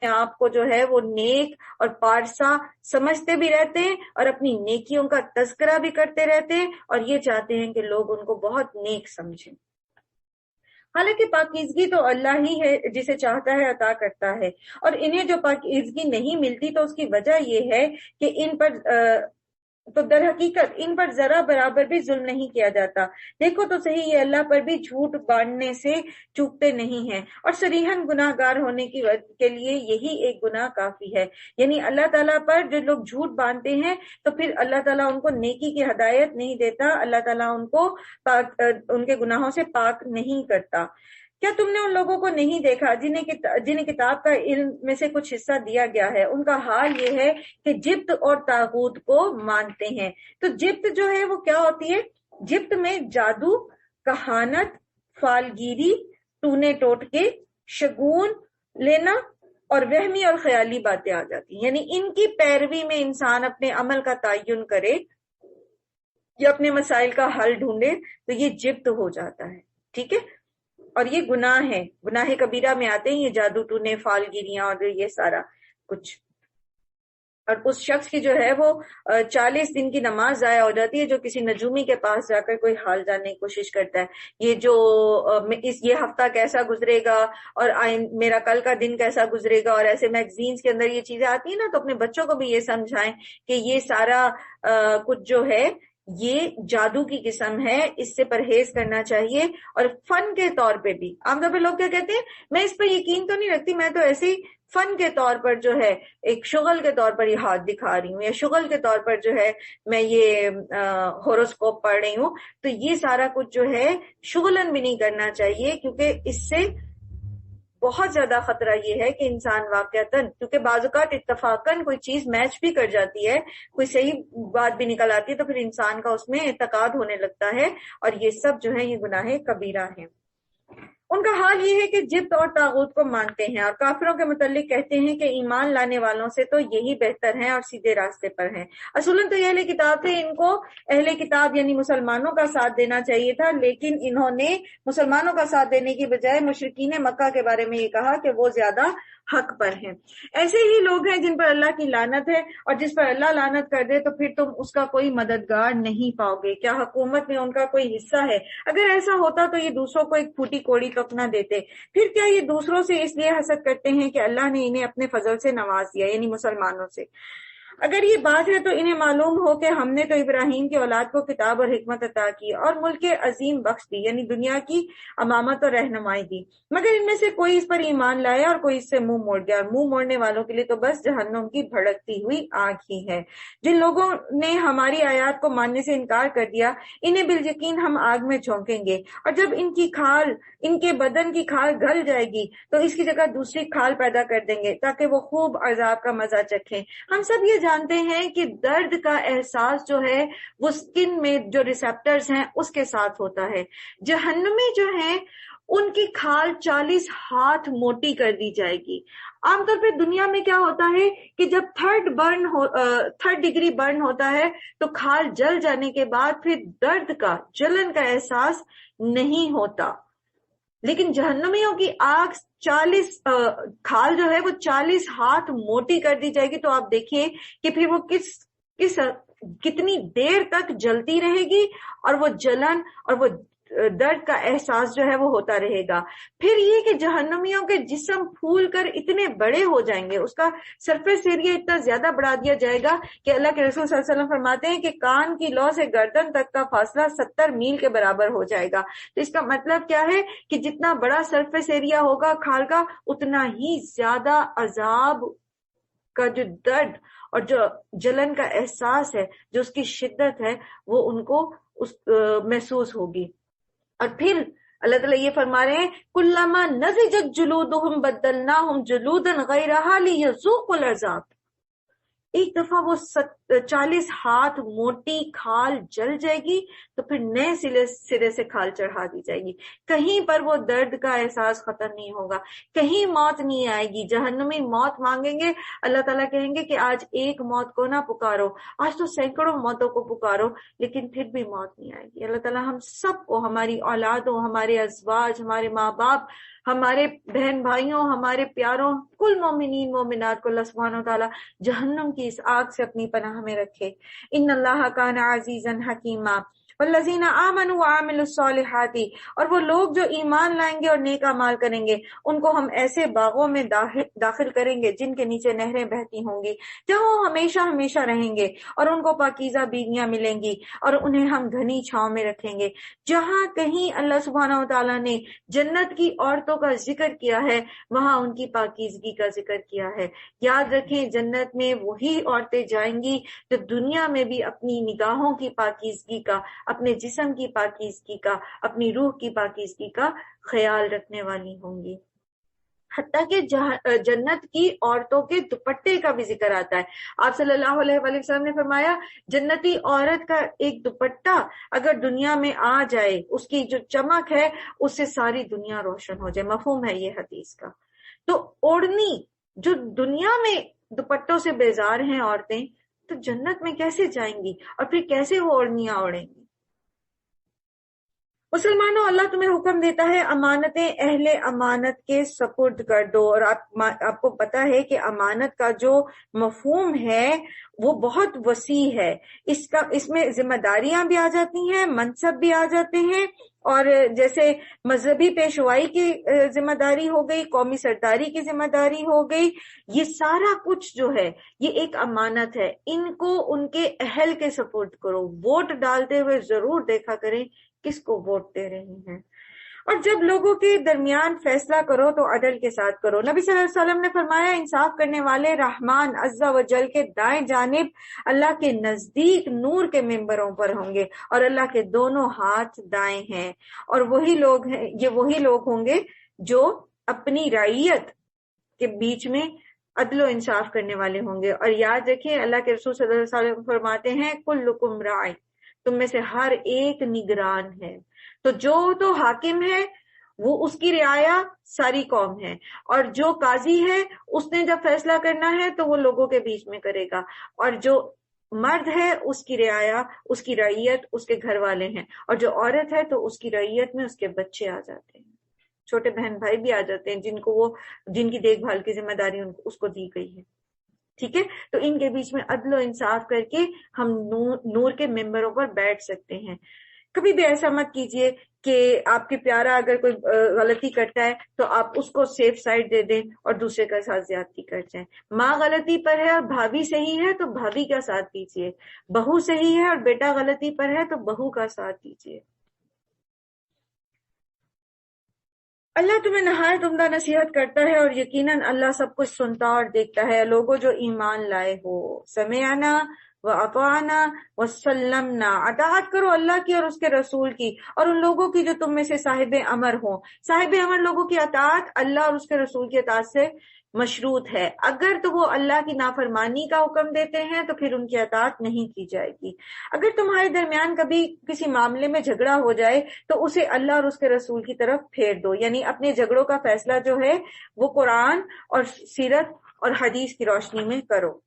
آپ کو جو ہے وہ نیک اور پارسا سمجھتے بھی رہتے ہیں اور اپنی نیکیوں کا تذکرہ بھی کرتے رہتے ہیں اور یہ چاہتے ہیں کہ لوگ ان کو بہت نیک سمجھیں. حالانکہ پاکیزگی تو اللہ ہی ہے جسے چاہتا ہے عطا کرتا ہے، اور انہیں جو پاکیزگی نہیں ملتی تو اس کی وجہ یہ ہے کہ ان پر تو در حقیقت ان پر ذرا برابر بھی ظلم نہیں کیا جاتا. دیکھو تو صحیح، یہ اللہ پر بھی جھوٹ باندھنے سے چوکتے نہیں ہیں، اور صریحاً گناہ گار ہونے کے لیے یہی ایک گناہ کافی ہے. یعنی اللہ تعالیٰ پر جو لوگ جھوٹ باندھتے ہیں تو پھر اللہ تعالیٰ ان کو نیکی کی ہدایت نہیں دیتا، اللہ تعالیٰ ان کو ان کے گناہوں سے پاک نہیں کرتا. کیا تم نے ان لوگوں کو نہیں دیکھا جنہیں کتاب کا علم میں سے کچھ حصہ دیا گیا ہے؟ ان کا حال یہ ہے کہ جبت اور طاغوت کو مانتے ہیں. تو جبت جو ہے وہ کیا ہوتی ہے؟ جبت میں جادو، کہانت، فالگیری، ٹونے ٹوٹکے، شگون لینا اور وہمی اور خیالی باتیں آ جاتی ہیں. یعنی ان کی پیروی میں انسان اپنے عمل کا تعین کرے یا اپنے مسائل کا حل ڈھونڈے تو یہ جبت ہو جاتا ہے. ٹھیک ہے، اور یہ گناہ ہے، گناہ کبیرہ میں آتے ہیں یہ جادو ٹونے، فال گیریاں اور یہ سارا کچھ. اور اس شخص کی جو ہے وہ 40 دن کی نماز ضائع ہو جاتی ہے جو کسی نجومی کے پاس جا کر کوئی حال جاننے کی کوشش کرتا ہے. یہ ہفتہ کیسا گزرے گا اور میرا کل کا دن کیسا گزرے گا، اور ایسے میگزینز کے اندر یہ چیزیں آتی ہیں نا، تو اپنے بچوں کو بھی یہ سمجھائیں کہ یہ سارا کچھ جو ہے یہ جادو کی قسم ہے، اس سے پرہیز کرنا چاہیے. اور فن کے طور پہ بھی عام طور پہ لوگ کیا کہتے ہیں، میں اس پر یقین تو نہیں رکھتی، میں تو ایسے ہی فن کے طور پر جو ہے ایک شغل کے طور پر یہ ہاتھ دکھا رہی ہوں، یا شغل کے طور پر جو ہے میں یہ ہوروسکوپ پڑھ رہی ہوں. تو یہ سارا کچھ جو ہے شغلن بھی نہیں کرنا چاہیے، کیونکہ اس سے بہت زیادہ خطرہ یہ ہے کہ انسان واقعتاً، کیونکہ بعض اوقات اتفاقاً کوئی چیز میچ بھی کر جاتی ہے، کوئی صحیح بات بھی نکل آتی ہے، تو پھر انسان کا اس میں اعتقاد ہونے لگتا ہے، اور یہ سب جو ہے یہ گناہ کبیرہ ہیں. ان کا حال یہ ہے کہ جبت اور طاغوت کو مانتے ہیں، اور کافروں کے متعلق کہتے ہیں کہ ایمان لانے والوں سے تو یہی بہتر ہیں اور سیدھے راستے پر ہیں. اصولاً تو یہ اہل کتاب تھے، ان کو اہل کتاب یعنی مسلمانوں کا ساتھ دینا چاہیے تھا، لیکن انہوں نے مسلمانوں کا ساتھ دینے کی بجائے مشرکین مکہ کے بارے میں یہ کہا کہ وہ زیادہ حق پر ہیں. ایسے ہی لوگ ہیں جن پر اللہ کی لعنت ہے، اور جس پر اللہ لعنت کر دے تو پھر تم اس کا کوئی مددگار نہیں پاؤ گے. کیا حکومت میں ان کا کوئی حصہ ہے؟ اگر ایسا ہوتا تو یہ دوسروں کو ایک پھوٹی کوڑی تک نہ دیتے. پھر کیا یہ دوسروں سے اس لیے حسد کرتے ہیں کہ اللہ نے انہیں اپنے فضل سے نواز دیا، یعنی مسلمانوں سے؟ اگر یہ بات ہے تو انہیں معلوم ہو کہ ہم نے تو ابراہیم کی اولاد کو کتاب اور حکمت عطا کی اور ملک عظیم بخش دی، یعنی دنیا کی امامت اور رہنمائی دی، مگر ان میں سے کوئی اس پر ایمان لائے اور کوئی اس سے منہ موڑ گیا، اور منہ موڑنے والوں کے لیے تو بس جہنم کی بھڑکتی ہوئی آگ ہی ہے. جن لوگوں نے ہماری آیات کو ماننے سے انکار کر دیا انہیں بالیقین ہم آگ میں جھونکیں گے، اور جب ان کے بدن کی کھال گل جائے گی تو اس کی جگہ دوسری کھال پیدا کر دیں گے تاکہ وہ خوب عذاب کا مزہ چکھیں. ہم سب یہ جانتے ہیں کہ درد کا احساس جو ہے وہ سکن میں جو ریسپٹرز ہیں اس کے ساتھ ہوتا ہے. جہنمی جو ہیں ان کی کھال 40 ہاتھ موٹی کر دی جائے گی. عام طور پہ دنیا میں کیا ہوتا ہے کہ جب تھرڈ ڈگری برن ہوتا ہے تو کھال جل جانے کے بعد پھر درد کا، جلن کا احساس نہیں ہوتا، لیکن جہنمیوں کی آگ 40 کھال جو ہے وہ 40 ہاتھ موٹی کر دی جائے گی. تو آپ دیکھیے کہ پھر وہ کتنی دیر تک جلتی رہے گی، اور وہ جلن اور وہ درد کا احساس جو ہے وہ ہوتا رہے گا. پھر یہ کہ جہنمیوں کے جسم پھول کر اتنے بڑے ہو جائیں گے، اس کا سرفیس ایریا اتنا زیادہ بڑھا دیا جائے گا کہ اللہ کے رسول صلی اللہ علیہ وسلم فرماتے ہیں کہ کان کی لو سے گردن تک کا فاصلہ 70 میل کے برابر ہو جائے گا. تو اس کا مطلب کیا ہے کہ جتنا بڑا سرفیس ایریا ہوگا کھال کا، اتنا ہی زیادہ عذاب کا جو درد اور جو جلن کا احساس ہے، جو اس کی شدت ہے، وہ ان کو محسوس ہوگی. اور پھر اللہ تعالیٰ یہ فرما رہے ہیں کلما نضجت جلودہم بدلناہم جلودا غیرہا لیذوقوا العذاب. ایک دفعہ وہ 40 ہاتھ موٹی کھال جل جائے گی تو پھر نئے سرے سے کھال چڑھا دی جائے گی. کہیں پر وہ درد کا احساس ختم نہیں ہوگا, کہیں موت نہیں آئے گی. جہنمی موت مانگیں گے, اللہ تعالیٰ کہیں گے کہ آج ایک موت کو نہ پکارو, آج تو سینکڑوں موتوں کو پکارو, لیکن پھر بھی موت نہیں آئے گی. اللہ تعالیٰ ہم سب کو, ہماری اولادوں, ہمارے ازواج, ہمارے ماں باپ, ہمارے بہن بھائیوں, ہمارے پیاروں, کل مومنین مومنات کو اللہ سبحانہ و تعالیٰ جہنم کی اس آگ سے اپنی پناہ میں رکھے. ان اللہ کان عزیزا حکیما. والذین آمنوا وعملوا الصالحات, اور وہ لوگ جو ایمان لائیں گے اور نیک اعمال کریں گے ان کو ہم ایسے باغوں میں داخل کریں گے جن کے نیچے نہریں بہتی ہوں گی, جہاں وہ ہمیشہ ہمیشہ رہیں گے, اور ان کو پاکیزہ بیویاں ملیں گی, اور انہیں ہم گھنی چھاؤں میں رکھیں گے. جہاں کہیں اللہ سبحانہ و تعالیٰ نے جنت کی عورتوں کا ذکر کیا ہے وہاں ان کی پاکیزگی کا ذکر کیا ہے. یاد رکھیں جنت میں وہی عورتیں جائیں گی جو دنیا میں بھی اپنی نگاہوں کی پاکیزگی کا, اپنے جسم کی پاکیزگی کا, اپنی روح کی پاکیزگی کا خیال رکھنے والی ہوں گی. حتیٰ کہ جنت کی عورتوں کے دوپٹے کا بھی ذکر آتا ہے. آپ صلی اللہ علیہ وآلہ وسلم نے فرمایا جنتی عورت کا ایک دوپٹہ اگر دنیا میں آ جائے, اس کی جو چمک ہے اس سے ساری دنیا روشن ہو جائے. مفہوم ہے یہ حدیث کا. تو اوڑھنی, جو دنیا میں دوپٹوں سے بیزار ہیں عورتیں, تو جنت میں کیسے جائیں گی, اور پھر کیسے وہ اوڑھنیاں اوڑھیں گی. مسلمانوں, اللہ تمہیں حکم دیتا ہے امانتیں اہل امانت کے سپرد کر دو. اور آپ کو پتا ہے کہ امانت کا جو مفہوم ہے وہ بہت وسیع ہے. اس میں ذمہ داریاں بھی آ جاتی ہیں, منصب بھی آ جاتے ہیں, اور جیسے مذہبی پیشوائی کی ذمہ داری ہو گئی, قومی سرداری کی ذمہ داری ہو گئی, یہ سارا کچھ جو ہے یہ ایک امانت ہے. ان کو ان کے اہل کے سپرد کرو. ووٹ ڈالتے ہوئے ضرور دیکھا کریں کس کو ووٹ دے رہے ہیں. اور جب لوگوں کے درمیان فیصلہ کرو تو عدل کے ساتھ کرو. نبی صلی اللہ علیہ وسلم نے فرمایا انصاف کرنے والے رحمان عز و جل کے دائیں جانب اللہ کے نزدیک نور کے ممبروں پر ہوں گے, اور اللہ کے دونوں ہاتھ دائیں ہیں. اور وہی لوگ ہوں گے جو اپنی رعیت کے بیچ میں عدل و انصاف کرنے والے ہوں گے. اور یاد رکھیں اللہ کے رسول صلی اللہ علیہ وسلم فرماتے ہیں کلکم راع, تم میں سے ہر ایک نگران ہے. تو جو تو حاکم ہے وہ اس کی رعایا ساری قوم ہے, اور جو قاضی ہے اس نے جب فیصلہ کرنا ہے تو وہ لوگوں کے بیچ میں کرے گا, اور جو مرد ہے اس کی رعایا, اس کی رعیت اس کے گھر والے ہیں, اور جو عورت ہے تو اس کی رعیت میں اس کے بچے آ جاتے ہیں, چھوٹے بہن بھائی بھی آ جاتے ہیں جن کی دیکھ بھال کی ذمہ داری اس کو دی گئی ہے. ٹھیک ہے, تو ان کے بیچ میں عدل و انصاف کر کے ہم نور کے ممبروں پر بیٹھ سکتے ہیں. کبھی بھی ایسا مت کیجئے کہ آپ کے پیارا اگر کوئی غلطی کرتا ہے تو آپ اس کو سیف سائڈ دے دیں اور دوسرے کا ساتھ زیادتی کر جائیں. ماں غلطی پر ہے اور بھابھی صحیح ہے تو بھابھی کا ساتھ دیجئے, بہو صحیح ہے اور بیٹا غلطی پر ہے تو بہو کا ساتھ دیجئے. اللہ تمہیں نہایت عمدہ نصیحت کرتا ہے, اور یقیناً اللہ سب کچھ سنتا اور دیکھتا ہے. لوگوں جو ایمان لائے ہو, سمعنا وَأَطَعْنَا وَسَلَّمْنَا, اطاعت کرو اللہ کی اور اس کے رسول کی, اور ان لوگوں کی جو تم میں سے صاحب امر ہوں. صاحب امر لوگوں کی اطاعت اللہ اور اس کے رسول کی اطاعت سے مشروط ہے. اگر تو وہ اللہ کی نافرمانی کا حکم دیتے ہیں تو پھر ان کی اطاعت نہیں کی جائے گی. اگر تمہارے درمیان کبھی کسی معاملے میں جھگڑا ہو جائے تو اسے اللہ اور اس کے رسول کی طرف پھیر دو, یعنی اپنے جھگڑوں کا فیصلہ جو ہے وہ قرآن اور سیرت اور حدیث کی روشنی میں کرو.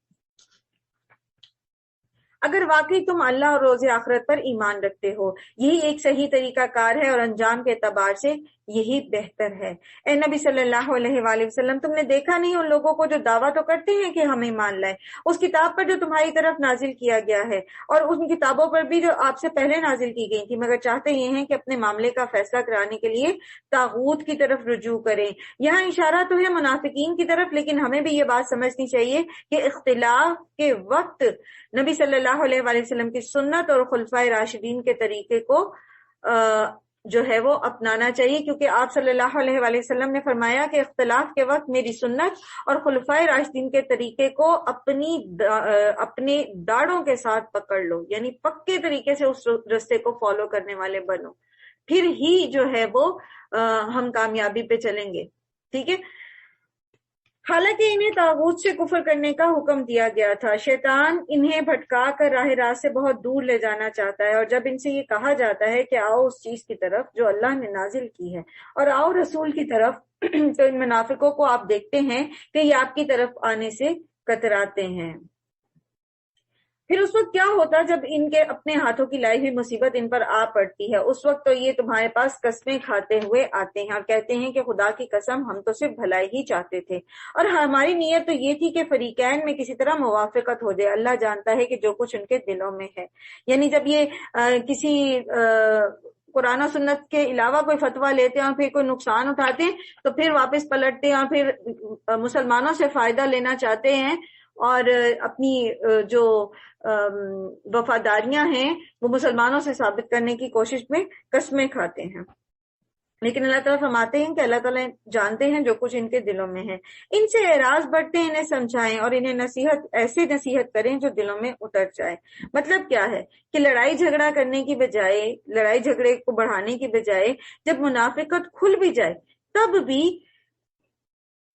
اگر واقعی تم اللہ اور روز آخرت پر ایمان رکھتے ہو, یہی ایک صحیح طریقہ کار ہے اور انجام کے اعتبار سے یہی بہتر ہے. اے نبی صلی اللہ علیہ وآلہ وسلم, تم نے دیکھا نہیں ان لوگوں کو جو دعویٰ تو کرتے ہیں کہ ہم ایمان لائیں اس کتاب پر جو تمہاری طرف نازل کیا گیا ہے, اور ان کتابوں پر بھی جو آپ سے پہلے نازل کی گئی تھی, مگر چاہتے یہ ہیں کہ اپنے معاملے کا فیصلہ کرانے کے لیے طاغوت کی طرف رجوع کریں. یہاں اشارہ تو ہے منافقین کی طرف, لیکن ہمیں بھی یہ بات سمجھنی چاہیے کہ اختلاف کے وقت نبی صلی اللہ علیہ وآلہ وسلم کی سنت اور خلفائے راشدین کے طریقے کو جو ہے وہ اپنانا چاہیے, کیونکہ آپ صلی اللہ علیہ وآلہ وسلم نے فرمایا کہ اختلاف کے وقت میری سنت اور خلفائے راشدین کے طریقے کو اپنے داڑھوں کے ساتھ پکڑ لو, یعنی پکے طریقے سے اس رستے کو فالو کرنے والے بنو, پھر ہی جو ہے وہ ہم کامیابی پہ چلیں گے. ٹھیک ہے, حالانکہ انہیں طاغوت سے کفر کرنے کا حکم دیا گیا تھا۔ شیطان انہیں بھٹکا کر راہ راست سے بہت دور لے جانا چاہتا ہے، اور جب ان سے یہ کہا جاتا ہے کہ آؤ اس چیز کی طرف جو اللہ نے نازل کی ہے اور آؤ رسول کی طرف تو ان منافقوں کو آپ دیکھتے ہیں کہ یہ آپ کی طرف آنے سے کتراتے ہیں۔ پھر اس وقت کیا ہوتا جب ان کے اپنے ہاتھوں کی لائی ہوئی مصیبت ان پر آ پڑتی ہے؟ اس وقت تو یہ تمہارے پاس قسمیں کھاتے ہوئے آتے ہیں اور کہتے ہیں کہ خدا کی قسم ہم تو صرف بھلائی ہی چاہتے تھے، اور ہماری نیت تو یہ تھی کہ فریقین میں کسی طرح موافقت ہو جائے۔ اللہ جانتا ہے کہ جو کچھ ان کے دلوں میں ہے۔ یعنی جب یہ کسی قرآن و سنت کے علاوہ کوئی فتویٰ لیتے ہیں اور پھر کوئی نقصان اٹھاتے ہیں تو پھر واپس پلٹتے ہیں اور پھر مسلمانوں سے فائدہ لینا چاہتے ہیں اور اپنی جو وفاداریاں ہیں وہ مسلمانوں سے ثابت کرنے کی کوشش میں قسمیں کھاتے ہیں۔ لیکن اللہ تعالیٰ فرماتے ہیں کہ اللہ تعالیٰ جانتے ہیں جو کچھ ان کے دلوں میں ہے۔ ان سے اعراض بڑھتے انہیں سمجھائیں اور انہیں ایسے نصیحت کریں جو دلوں میں اتر جائے۔ مطلب کیا ہے کہ لڑائی جھگڑا کرنے کی بجائے، لڑائی جھگڑے کو بڑھانے کی بجائے جب منافقت کھل بھی جائے تب بھی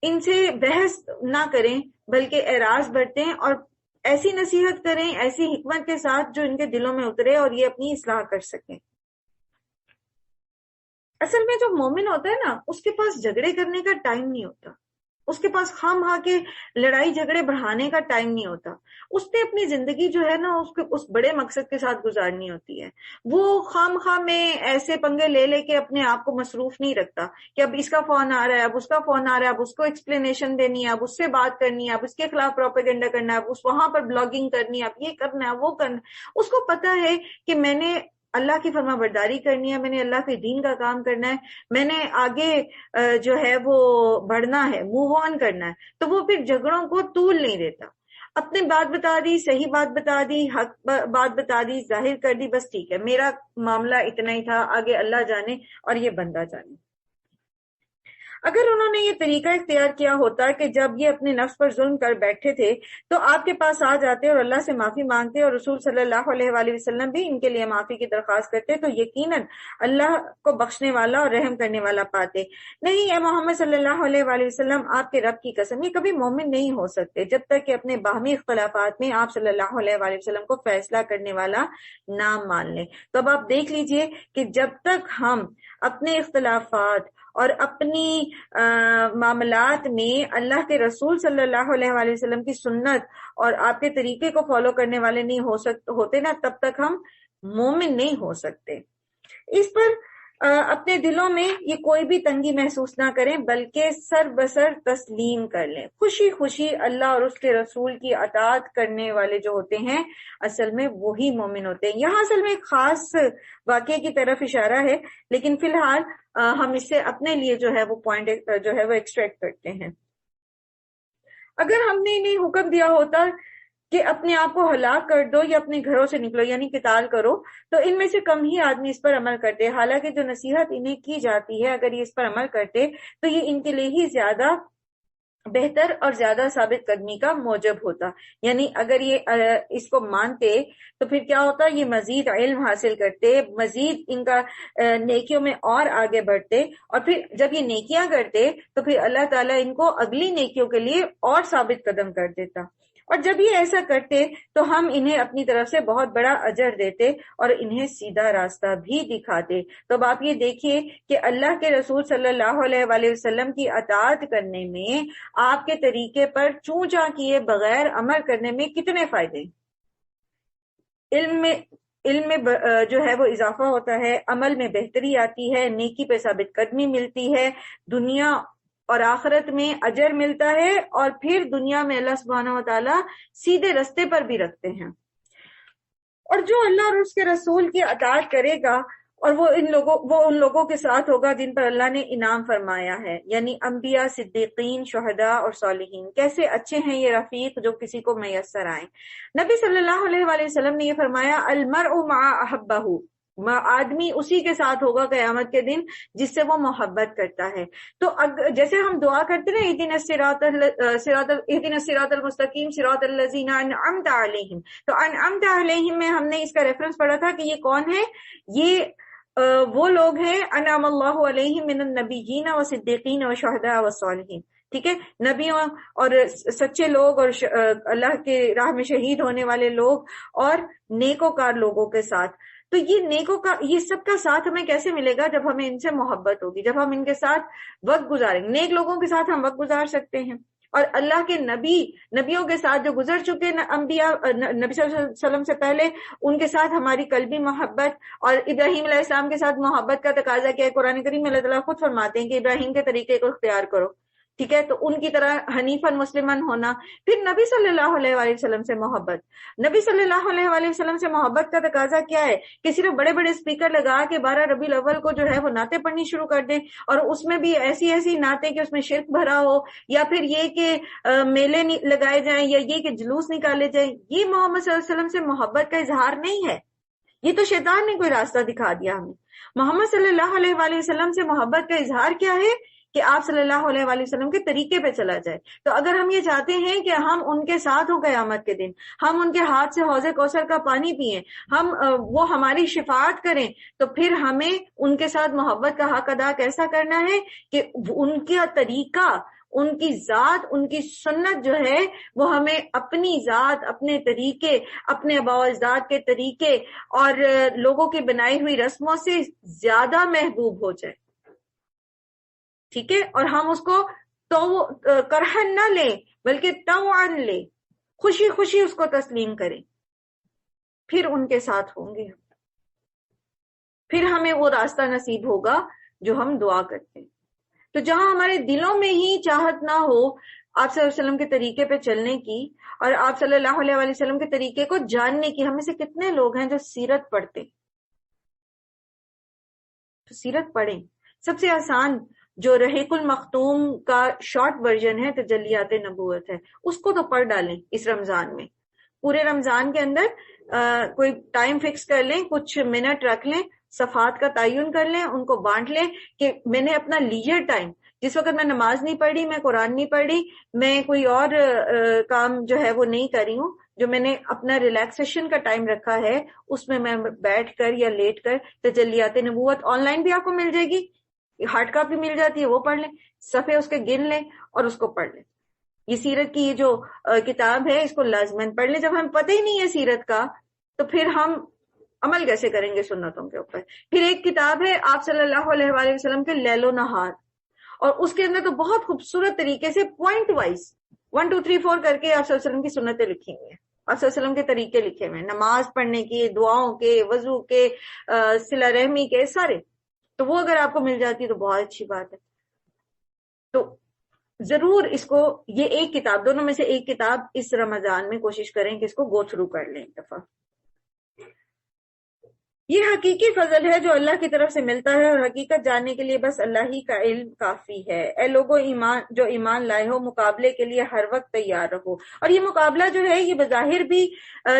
ان سے بحث نہ کریں بلکہ اعراض برتیں اور ایسی نصیحت کریں ایسی حکمت کے ساتھ جو ان کے دلوں میں اترے اور یہ اپنی اصلاح کر سکیں۔ اصل میں جو مومن ہوتا ہے نا اس کے پاس جھگڑے کرنے کا ٹائم نہیں ہوتا، اس کے پاس خواہ مخواہ کے لڑائی جھگڑے بڑھانے کا ٹائم نہیں ہوتا۔ اس نے اپنی زندگی جو ہے نا اس بڑے مقصد کے ساتھ گزارنی ہوتی ہے۔ وہ خواہ مخواہ میں ایسے پنگے لے لے کے اپنے آپ کو مصروف نہیں رکھتا کہ اب اس کا فون آ رہا ہے، اب اس کا فون آ رہا ہے، اب اس کو ایکسپلینیشن دینی ہے، اب اس سے بات کرنی ہے، اب اس کے خلاف پروپیگنڈا کرنا ہے، اب اس وہاں پر بلاگنگ کرنی ہے، اب یہ کرنا ہے وہ کرنا ہے۔ اس کو پتا ہے کہ میں نے اللہ کی فرما برداری کرنی ہے، میں نے اللہ کے دین کا کام کرنا ہے، میں نے آگے جو ہے وہ بڑھنا ہے، موو آن کرنا ہے، تو وہ پھر جھگڑوں کو طول نہیں دیتا۔ اپنی بات بتا دی، صحیح بات بتا دی، حق بات بتا دی، ظاہر کر دی، بس ٹھیک ہے میرا معاملہ اتنا ہی تھا، آگے اللہ جانے اور یہ بندہ جانے۔ اگر انہوں نے یہ طریقہ اختیار کیا ہوتا کہ جب یہ اپنے نفس پر ظلم کر بیٹھے تھے تو آپ کے پاس آ جاتے اور اللہ سے معافی مانگتے اور رسول صلی اللہ علیہ وآلہ وسلم بھی ان کے لیے معافی کی درخواست کرتے تو یقیناً اللہ کو بخشنے والا اور رحم کرنے والا پاتے۔ نہیں اے محمد صلی اللہ علیہ وآلہ وسلم، آپ کے رب کی قسم یہ کبھی مومن نہیں ہو سکتے جب تک کہ اپنے باہمی اختلافات میں آپ صلی اللہ علیہ وآلہ وسلم کو فیصلہ کرنے والا نہ مان لیں۔ تو اب آپ دیکھ لیجئے کہ جب تک ہم اپنے اختلافات اور اپنی معاملات میں اللہ کے رسول صلی اللہ علیہ وآلہ وسلم کی سنت اور آپ کے طریقے کو فالو کرنے والے نہیں ہوتے نا، تب تک ہم مومن نہیں ہو سکتے۔ اس پر اپنے دلوں میں یہ کوئی بھی تنگی محسوس نہ کریں بلکہ سر بسر تسلیم کر لیں۔ خوشی خوشی اللہ اور اس کے رسول کی اطاعت کرنے والے جو ہوتے ہیں اصل میں وہی مومن ہوتے ہیں۔ یہاں اصل میں ایک خاص واقعے کی طرف اشارہ ہے، لیکن فی الحال ہم اس سے اپنے لیے جو ہے وہ پوائنٹ جو ہے وہ ایکسٹریکٹ کرتے ہیں۔ اگر ہم نے انہیں حکم دیا ہوتا کہ اپنے آپ کو ہلاک کر دو یا اپنے گھروں سے نکلو یعنی قتال کرو تو ان میں سے کم ہی آدمی اس پر عمل کرتے، حالانکہ جو نصیحت انہیں کی جاتی ہے اگر یہ اس پر عمل کرتے تو یہ ان کے لیے ہی زیادہ بہتر اور زیادہ ثابت قدمی کا موجب ہوتا۔ یعنی اگر یہ اس کو مانتے تو پھر کیا ہوتا، یہ مزید علم حاصل کرتے، مزید ان کا نیکیوں میں اور آگے بڑھتے، اور پھر جب یہ نیکیاں کرتے تو پھر اللہ تعالیٰ ان کو اگلی نیکیوں کے لیے اور ثابت قدم کر دیتا، اور جب یہ ایسا کرتے تو ہم انہیں اپنی طرف سے بہت بڑا اجر دیتے اور انہیں سیدھا راستہ بھی دکھاتے۔ تو اب آپ یہ دیکھیے کہ اللہ کے رسول صلی اللہ علیہ وآلہ وسلم کی اطاعت کرنے میں، آپ کے طریقے پر چوں چاں کیے بغیر عمل کرنے میں کتنے فائدے۔ علم میں جو ہے وہ اضافہ ہوتا ہے، عمل میں بہتری آتی ہے، نیکی پہ ثابت قدمی ملتی ہے، دنیا اور آخرت میں اجر ملتا ہے، اور پھر دنیا میں اللہ سبحانہ و تعالی سیدھے رستے پر بھی رکھتے ہیں۔ اور جو اللہ اور اس کے رسول کی اطاعت کرے گا اور وہ ان لوگوں کے ساتھ ہوگا جن پر اللہ نے انعام فرمایا ہے، یعنی انبیاء، صدیقین، شہداء اور صالحین۔ کیسے اچھے ہیں یہ رفیق جو کسی کو میسر آئیں۔ نبی صلی اللہ علیہ وآلہ وسلم نے یہ فرمایا، المرء مع احبہ، آدمی اسی کے ساتھ ہوگا قیامت کے دن جس سے وہ محبت کرتا ہے۔ تو جیسے ہم دعا کرتے نا اہدنا الصراط المستقیم صراط الذین انعمت علیہم، تو انعمت علیہم میں ہم نے اس کا ریفرنس پڑھا تھا کہ یہ کون ہے، یہ وہ لوگ ہیں انعم اللہ علیہم من النبیین والصدیقین والشہداء والصالحین، ٹھیک ہے، نبیوں اور سچے لوگ اور اللہ کے راہ میں شہید ہونے والے لوگ اور نیکوکار لوگوں کے ساتھ. تو یہ سب کا ساتھ ہمیں کیسے ملے گا؟ جب ہمیں ان سے محبت ہوگی، جب ہم ان کے ساتھ وقت گزاریں گے. نیک لوگوں کے ساتھ ہم وقت گزار سکتے ہیں، اور اللہ کے نبیوں کے ساتھ جو گزر چکے انبیاء نبی صلی اللہ علیہ وسلم سے پہلے، ان کے ساتھ ہماری قلبی محبت. اور ابراہیم علیہ السلام کے ساتھ محبت کا تقاضا کیا ہے؟ قرآن کریم میں اللہ تعالیٰ خود فرماتے ہیں کہ ابراہیم کے طریقے کو اختیار کرو. ٹھیک ہے، تو ان کی طرح حنیفاً مسلمان ہونا. پھر نبی صلی اللہ علیہ وآلہ وسلم سے محبت. نبی صلی اللہ علیہ وآلہ وسلم سے محبت کا تقاضا کیا ہے؟ کہ صرف بڑے بڑے اسپیکر لگا کے 12 ربیع الاول کو جو ہے وہ نعتیں پڑھنی شروع کر دیں، اور اس میں بھی ایسی نعتیں کہ اس میں شرک بھرا ہو، یا پھر یہ کہ میلے لگائے جائیں، یا یہ کہ جلوس نکالے جائیں. یہ محمد صلی اللہ علیہ وسلم سے محبت کا اظہار نہیں ہے. یہ تو شیطان نے کوئی راستہ دکھا دیا ہمیں. محمد صلی اللہ علیہ وآلہ وسلم سے محبت کا اظہار کیا ہے؟ کہ آپ صلی اللہ علیہ وآلہ وسلم کے طریقے پہ چلا جائے. تو اگر ہم یہ چاہتے ہیں کہ ہم ان کے ساتھ ہوں قیامت کے دن، ہم ان کے ہاتھ سے حوض کوثر کا پانی پئیں، وہ ہماری شفاعت کریں، تو پھر ہمیں ان کے ساتھ محبت کا حق ادا کیسا کرنا ہے؟ کہ ان کا طریقہ، ان کی ذات، ان کی سنت جو ہے وہ ہمیں اپنی ذات، اپنے طریقے، اپنے آباء و اجداد کے طریقے اور لوگوں کی بنائی ہوئی رسموں سے زیادہ محبوب ہو جائے. ٹھیک ہے، اور ہم اس کو تو کرہن نہ لیں بلکہ طوعاً لیں، خوشی خوشی اس کو تسلیم کریں. پھر ان کے ساتھ ہوں گے، پھر ہمیں وہ راستہ نصیب ہوگا جو ہم دعا کرتے ہیں. تو جہاں ہمارے دلوں میں ہی چاہت نہ ہو آپ صلی اللہ علیہ وسلم کے طریقے پہ چلنے کی اور آپ صلی اللہ علیہ وآلہ وسلم کے طریقے کو جاننے کی. ہمیں سے کتنے لوگ ہیں جو سیرت پڑھتے؟ تو سیرت پڑھیں. سب سے آسان جو رحیق المختوم کا شارٹ ورژن ہے تجلیات نبوت ہے، اس کو تو پڑھ ڈالیں اس رمضان میں. پورے رمضان کے اندر کوئی ٹائم فکس کر لیں، کچھ منٹ رکھ لیں، صفحات کا تعین کر لیں، ان کو بانٹ لیں کہ میں نے اپنا لیجر ٹائم، جس وقت میں نماز نہیں پڑھی، میں قرآن نہیں پڑھی، میں کوئی اور کام جو ہے وہ نہیں کر رہی ہوں، جو میں نے اپنا ریلیکسیشن کا ٹائم رکھا ہے، اس میں بیٹھ کر یا لیٹ کر تجلیات نبوت آن لائن بھی آپ کو مل جائے گی، ہارڈ کاپی مل جاتی ہے، وہ پڑھ لیں، صفحے اس کے گن لیں اور اس کو پڑھ لیں. یہ سیرت کی یہ جو کتاب ہے اس کو لازماً پڑھ لیں. جب ہمیں پتہ ہی نہیں ہے سیرت کا تو پھر ہم عمل کیسے کریں گے سنتوں کے اوپر؟ پھر ایک کتاب ہے آپ صلی اللہ علیہ وآلہ وسلم کے لیل و نہار، اور اس کے اندر تو بہت خوبصورت طریقے سے پوائنٹ وائز 1 2 3 4 کر کے آپ صلی اللہ علیہ وسلم کی سنتیں لکھی ہوئی ہیں، آپ صلی اللہ علیہ وسلم کے طریقے لکھے ہوئے ہیں، نماز پڑھنے کے، دعاؤں کے، وضو کے، صلہ رحمی کے، سارے. تو وہ اگر آپ کو مل جاتی ہے تو بہت اچھی بات ہے. تو ضرور اس کو، یہ ایک کتاب، دونوں میں سے ایک کتاب اس رمضان میں کوشش کریں کہ اس کو گو تھرو کر لیں ایک دفعہ. یہ حقیقی فضل ہے جو اللہ کی طرف سے ملتا ہے، اور حقیقت جاننے کے لیے بس اللہ ہی کا علم کافی ہے. اے لوگوں جو ایمان لائے ہو، مقابلے کے لیے ہر وقت تیار رہو. اور یہ مقابلہ جو ہے یہ بظاہر بھی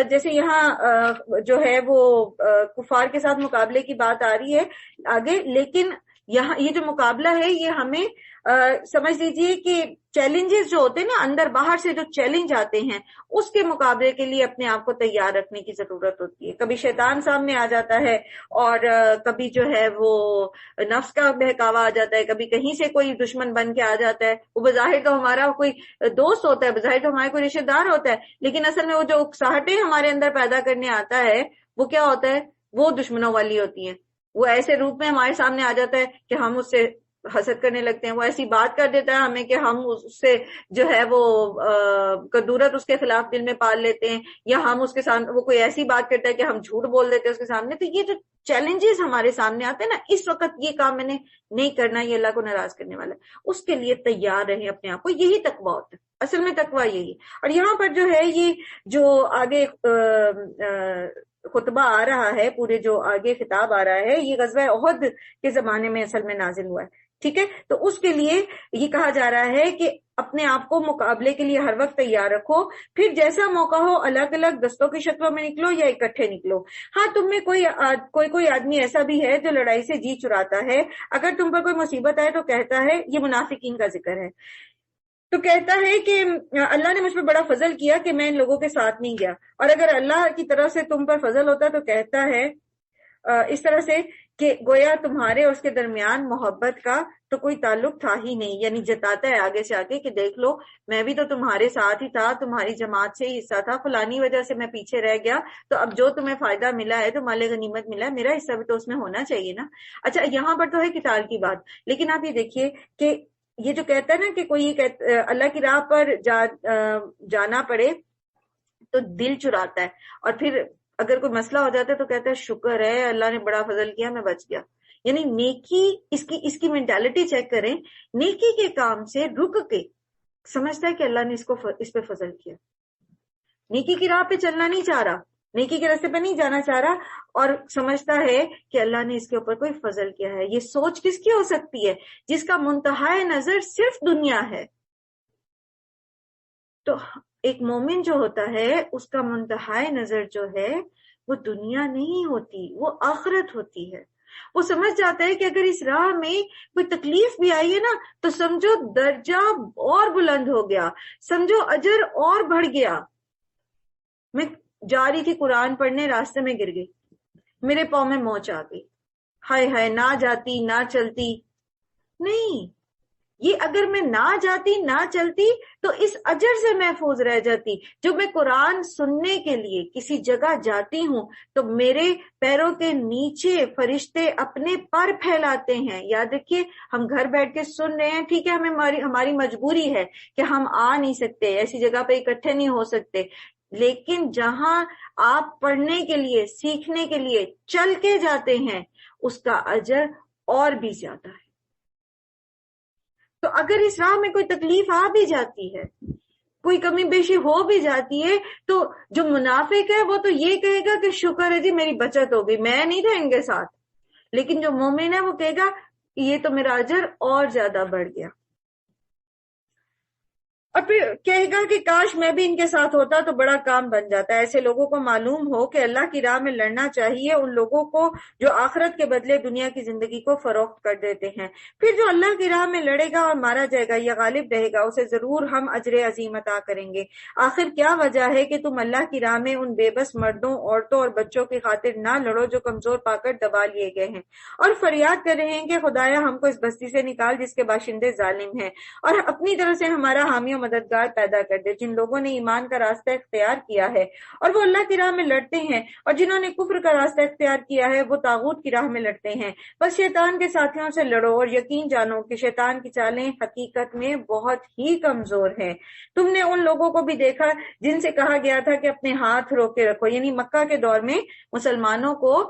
جیسے یہاں جو ہے وہ کفار کے ساتھ مقابلے کی بات آ رہی ہے آگے، لیکن یہاں یہ جو مقابلہ ہے یہ ہمیں سمجھ لیجئے کہ چیلنجز جو ہوتے ہیں نا، اندر باہر سے جو چیلنج آتے ہیں، اس کے مقابلے کے لیے اپنے آپ کو تیار رکھنے کی ضرورت ہوتی ہے. کبھی شیطان سامنے آ جاتا ہے، اور کبھی جو ہے وہ نفس کا بہکاوا آ جاتا ہے، کبھی کہیں سے کوئی دشمن بن کے آ جاتا ہے. وہ بظاہر تو ہمارا کوئی دوست ہوتا ہے، بظاہر تو ہمارا کوئی رشتہ دار ہوتا ہے، لیکن اصل میں وہ جو اکساہٹیں ہمارے اندر پیدا کرنے آتا ہے وہ کیا ہوتا ہے؟ وہ دشمنوں والی ہوتی ہیں. وہ ایسے روپ میں ہمارے سامنے آ جاتا ہے کہ ہم اس سے حسد کرنے لگتے ہیں. وہ ایسی بات کر دیتا ہے ہمیں کہ ہم اس سے جو ہے وہ کدورت اس کے خلاف دل میں پال لیتے ہیں، یا ہم اس کے سامنے، وہ کوئی ایسی بات کرتا ہے کہ ہم جھوٹ بول دیتے ہیں اس کے سامنے. تو یہ جو چیلنجز ہمارے سامنے آتے ہیں نا، اس وقت یہ کام میں نے نہیں کرنا، یہ اللہ کو ناراض کرنے والا ہے، اس کے لیے تیار رہیں اپنے آپ کو. یہی تقویٰ ہوتا ہے اصل میں، تقویٰ یہی. اور یہاں پر جو ہے یہ جو آگے خطبہ آ رہا ہے، پورے جو آگے خطاب آ رہا ہے، یہ غزوہ احد کے زمانے میں اصل میں نازل ہوا ہے. ٹھیک ہے، تو اس کے لیے یہ کہا جا رہا ہے کہ اپنے آپ کو مقابلے کے لیے ہر وقت تیار رکھو، پھر جیسا موقع ہو الگ الگ دستوں کی شکلوں میں نکلو یا اکٹھے نکلو. ہاں، تم میں کوئی آدمی ایسا بھی ہے جو لڑائی سے جی چراتا ہے، اگر تم پر کوئی مصیبت آئے تو کہتا ہے، یہ منافقین کا ذکر ہے، تو کہتا ہے کہ اللہ نے مجھ پر بڑا فضل کیا کہ میں ان لوگوں کے ساتھ نہیں گیا. اور اگر اللہ کی طرف سے تم پر فضل ہوتا تو کہتا ہے اس طرح سے کہ گویا تمہارے اور اس کے درمیان محبت کا تو کوئی تعلق تھا ہی نہیں. یعنی جتاتا ہے آگے سے آگے کہ دیکھ لو میں بھی تو تمہارے ساتھ ہی تھا, تمہاری جماعت سے ہی حصہ تھا, فلانی وجہ سے میں پیچھے رہ گیا, تو اب جو تمہیں فائدہ ملا ہے, تو مال غنیمت ملا ہے, میرا حصہ بھی تو اس میں ہونا چاہیے نا. اچھا یہاں پر تو ہے قتال کی بات, لیکن آپ یہ دیکھیے کہ یہ جو کہتا ہے نا کہ کوئی اللہ کی راہ پر جانا پڑے تو دل چراتا ہے, اور پھر اگر کوئی مسئلہ ہو جاتا ہے تو کہتا ہے شکر ہے اللہ نے بڑا فضل کیا, میں بچ گیا. یعنی نیکی, اس کی مینٹالٹی چیک کریں, نیکی کے کام سے رک کے سمجھتا ہے کہ اللہ نے اس پہ فضل کیا, نیکی کی راہ پہ چلنا نہیں چاہ رہا, نیکی کے راستے پہ نہیں جانا چاہ رہا, اور سمجھتا ہے کہ اللہ نے اس کے اوپر کوئی فضل کیا ہے. یہ سوچ کس کی ہو سکتی ہے؟ جس کا منتہائے نظر صرف دنیا ہے. تو ایک مومن جو ہوتا ہے اس کا منتہائے نظر جو ہے وہ دنیا نہیں ہوتی, وہ آخرت ہوتی ہے. وہ سمجھ جاتا ہے کہ اگر اس راہ میں کوئی تکلیف بھی آئی ہے نا تو سمجھو درجہ اور بلند ہو گیا, سمجھو اجر اور بڑھ گیا. میں جا رہی تھی قرآن پڑھنے, راستے میں گر گئی, میرے پاؤں میں موچ آ گئی, ہائے ہائے نہ جاتی نہ چلتی. نہیں, یہ اگر میں نہ جاتی نہ چلتی تو اس اجر سے محفوظ رہ جاتی. جب میں قرآن سننے کے لیے کسی جگہ جاتی ہوں تو میرے پیروں کے نیچے فرشتے اپنے پر پھیلاتے ہیں. یاد رکھیے ہم گھر بیٹھ کے سن رہے ہیں, ٹھیک ہے, ہماری مجبوری ہے کہ ہم آ نہیں سکتے, ایسی جگہ پہ اکٹھے نہیں ہو سکتے, لیکن جہاں آپ پڑھنے کے لیے سیکھنے کے لیے چل کے جاتے ہیں اس کا اجر اور بھی زیادہ ہے. تو اگر اس راہ میں کوئی تکلیف آ بھی جاتی ہے, کوئی کمی بیشی ہو بھی جاتی ہے, تو جو منافق ہے وہ تو یہ کہے گا کہ شکر ہے جی میری بچت ہو گئی, میں نہیں تھا ان کے ساتھ. لیکن جو مومن ہے وہ کہے گا یہ تو میرا اجر اور زیادہ بڑھ گیا. اور پھر کہے گا کہ کاش میں بھی ان کے ساتھ ہوتا تو بڑا کام بن جاتا ہے. ایسے لوگوں کو معلوم ہو کہ اللہ کی راہ میں لڑنا چاہیے ان لوگوں کو جو آخرت کے بدلے دنیا کی زندگی کو فروخت کر دیتے ہیں. پھر جو اللہ کی راہ میں لڑے گا اور مارا جائے گا یا غالب رہے گا اسے ضرور ہم اجر عظیم عطا کریں گے. آخر کیا وجہ ہے کہ تم اللہ کی راہ میں ان بے بس مردوں, عورتوں اور بچوں کی خاطر نہ لڑو جو کمزور پا کر دبا لیے گئے ہیں, اور فریاد کر رہے ہیں کہ خدایا ہم کو اس بستی سے نکال جس کے باشندے ظالم ہیں, اور اپنی طرف سے ہمارا حامی مددگار پیدا کر دے. جن لوگوں نے ایمان کا راستہ اختیار کیا ہے اور وہ اللہ کی راہ میں لڑتے ہیں, اور جنہوں نے کفر کا راستہ اختیار کیا ہے وہ طاغوت کی راہ میں لڑتے ہیں. بس شیطان کے ساتھیوں سے لڑو اور یقین جانو کہ شیطان کی چالیں حقیقت میں بہت ہی کمزور ہیں. تم نے ان لوگوں کو بھی دیکھا جن سے کہا گیا تھا کہ اپنے ہاتھ روکے رکھو, یعنی مکہ کے دور میں مسلمانوں کو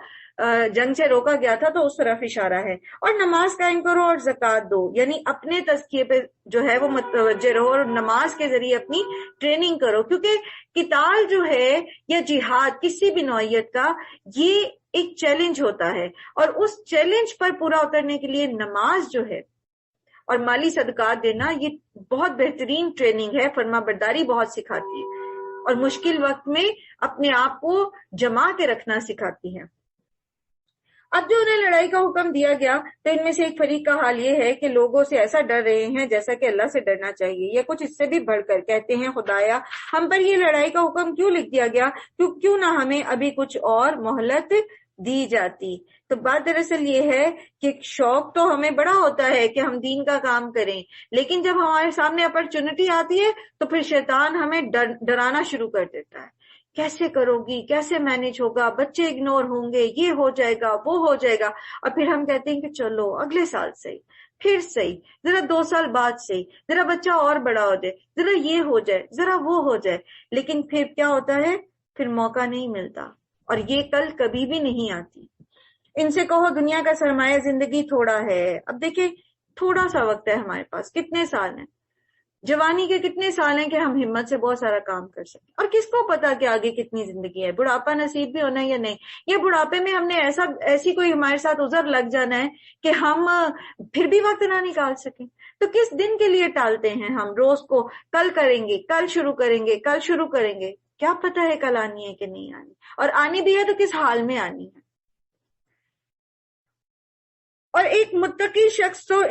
جنگ سے روکا گیا تھا تو اس طرف اشارہ ہے. اور نماز قائم کرو اور زکوٰۃ دو, یعنی اپنے تزکیے پہ جو ہے وہ متوجہ رہو اور نماز کے ذریعے اپنی ٹریننگ کرو, کیونکہ قتال جو ہے یا جہاد کسی بھی نوعیت کا یہ ایک چیلنج ہوتا ہے, اور اس چیلنج پر پورا اترنے کے لیے نماز جو ہے اور مالی صدقات دینا یہ بہت بہترین ٹریننگ ہے. فرما برداری بہت سکھاتی ہے اور مشکل وقت میں اپنے آپ کو جما کے رکھنا سکھاتی ہے. اب جو انہیں لڑائی کا حکم دیا گیا تو ان میں سے ایک فریق کا حال یہ ہے کہ لوگوں سے ایسا ڈر رہے ہیں جیسا کہ اللہ سے ڈرنا چاہیے, یا کچھ اس سے بھی بڑھ کر کہتے ہیں خدایا ہم پر یہ لڑائی کا حکم کیوں لکھ دیا گیا, کیوں نہ ہمیں ابھی کچھ اور مہلت دی جاتی. تو بات دراصل یہ ہے کہ شوق تو ہمیں بڑا ہوتا ہے کہ ہم دین کا کام کریں, لیکن جب ہمارے سامنے اپرچونٹی آتی ہے تو پھر شیطان ہمیں ڈرانا شروع کر دیتا ہے. کیسے کرو گی, کیسے مینج ہوگا, بچے اگنور ہوں گے, یہ ہو جائے گا وہ ہو جائے گا, اور پھر ہم کہتے ہیں کہ چلو اگلے سال صحیح, پھر صحیح, ذرا 2 سال بعد صحیح, ذرا بچہ اور بڑا ہو جائے, ذرا یہ ہو جائے, ذرا وہ ہو جائے. لیکن پھر کیا ہوتا ہے, پھر موقع نہیں ملتا, اور یہ کل کبھی بھی نہیں آتی. ان سے کہو دنیا کا سرمایہ زندگی تھوڑا ہے. اب دیکھیں تھوڑا سا وقت ہے ہمارے پاس, کتنے سال ہیں, جوانی کے کتنے سال ہیں کہ ہم ہمت سے بہت سارا کام کر سکیں, اور کس کو پتا کہ آگے کتنی زندگی ہے, بڑھاپا نصیب بھی ہونا ہے یا نہیں, یا بڑھاپے میں ہم نے ایسی کوئی ہمارے ساتھ عذر لگ جانا ہے کہ ہم پھر بھی وقت نہ نکال سکیں. تو کس دن کے لیے ٹالتے ہیں ہم روز کو, کل کریں گے, کل شروع کریں گے, کل شروع کریں گے, کیا پتا ہے کل آنی ہے کہ نہیں آنی, اور آنی بھی ہے تو کس حال میں آنی ہے. اور ایک متقی شخص تو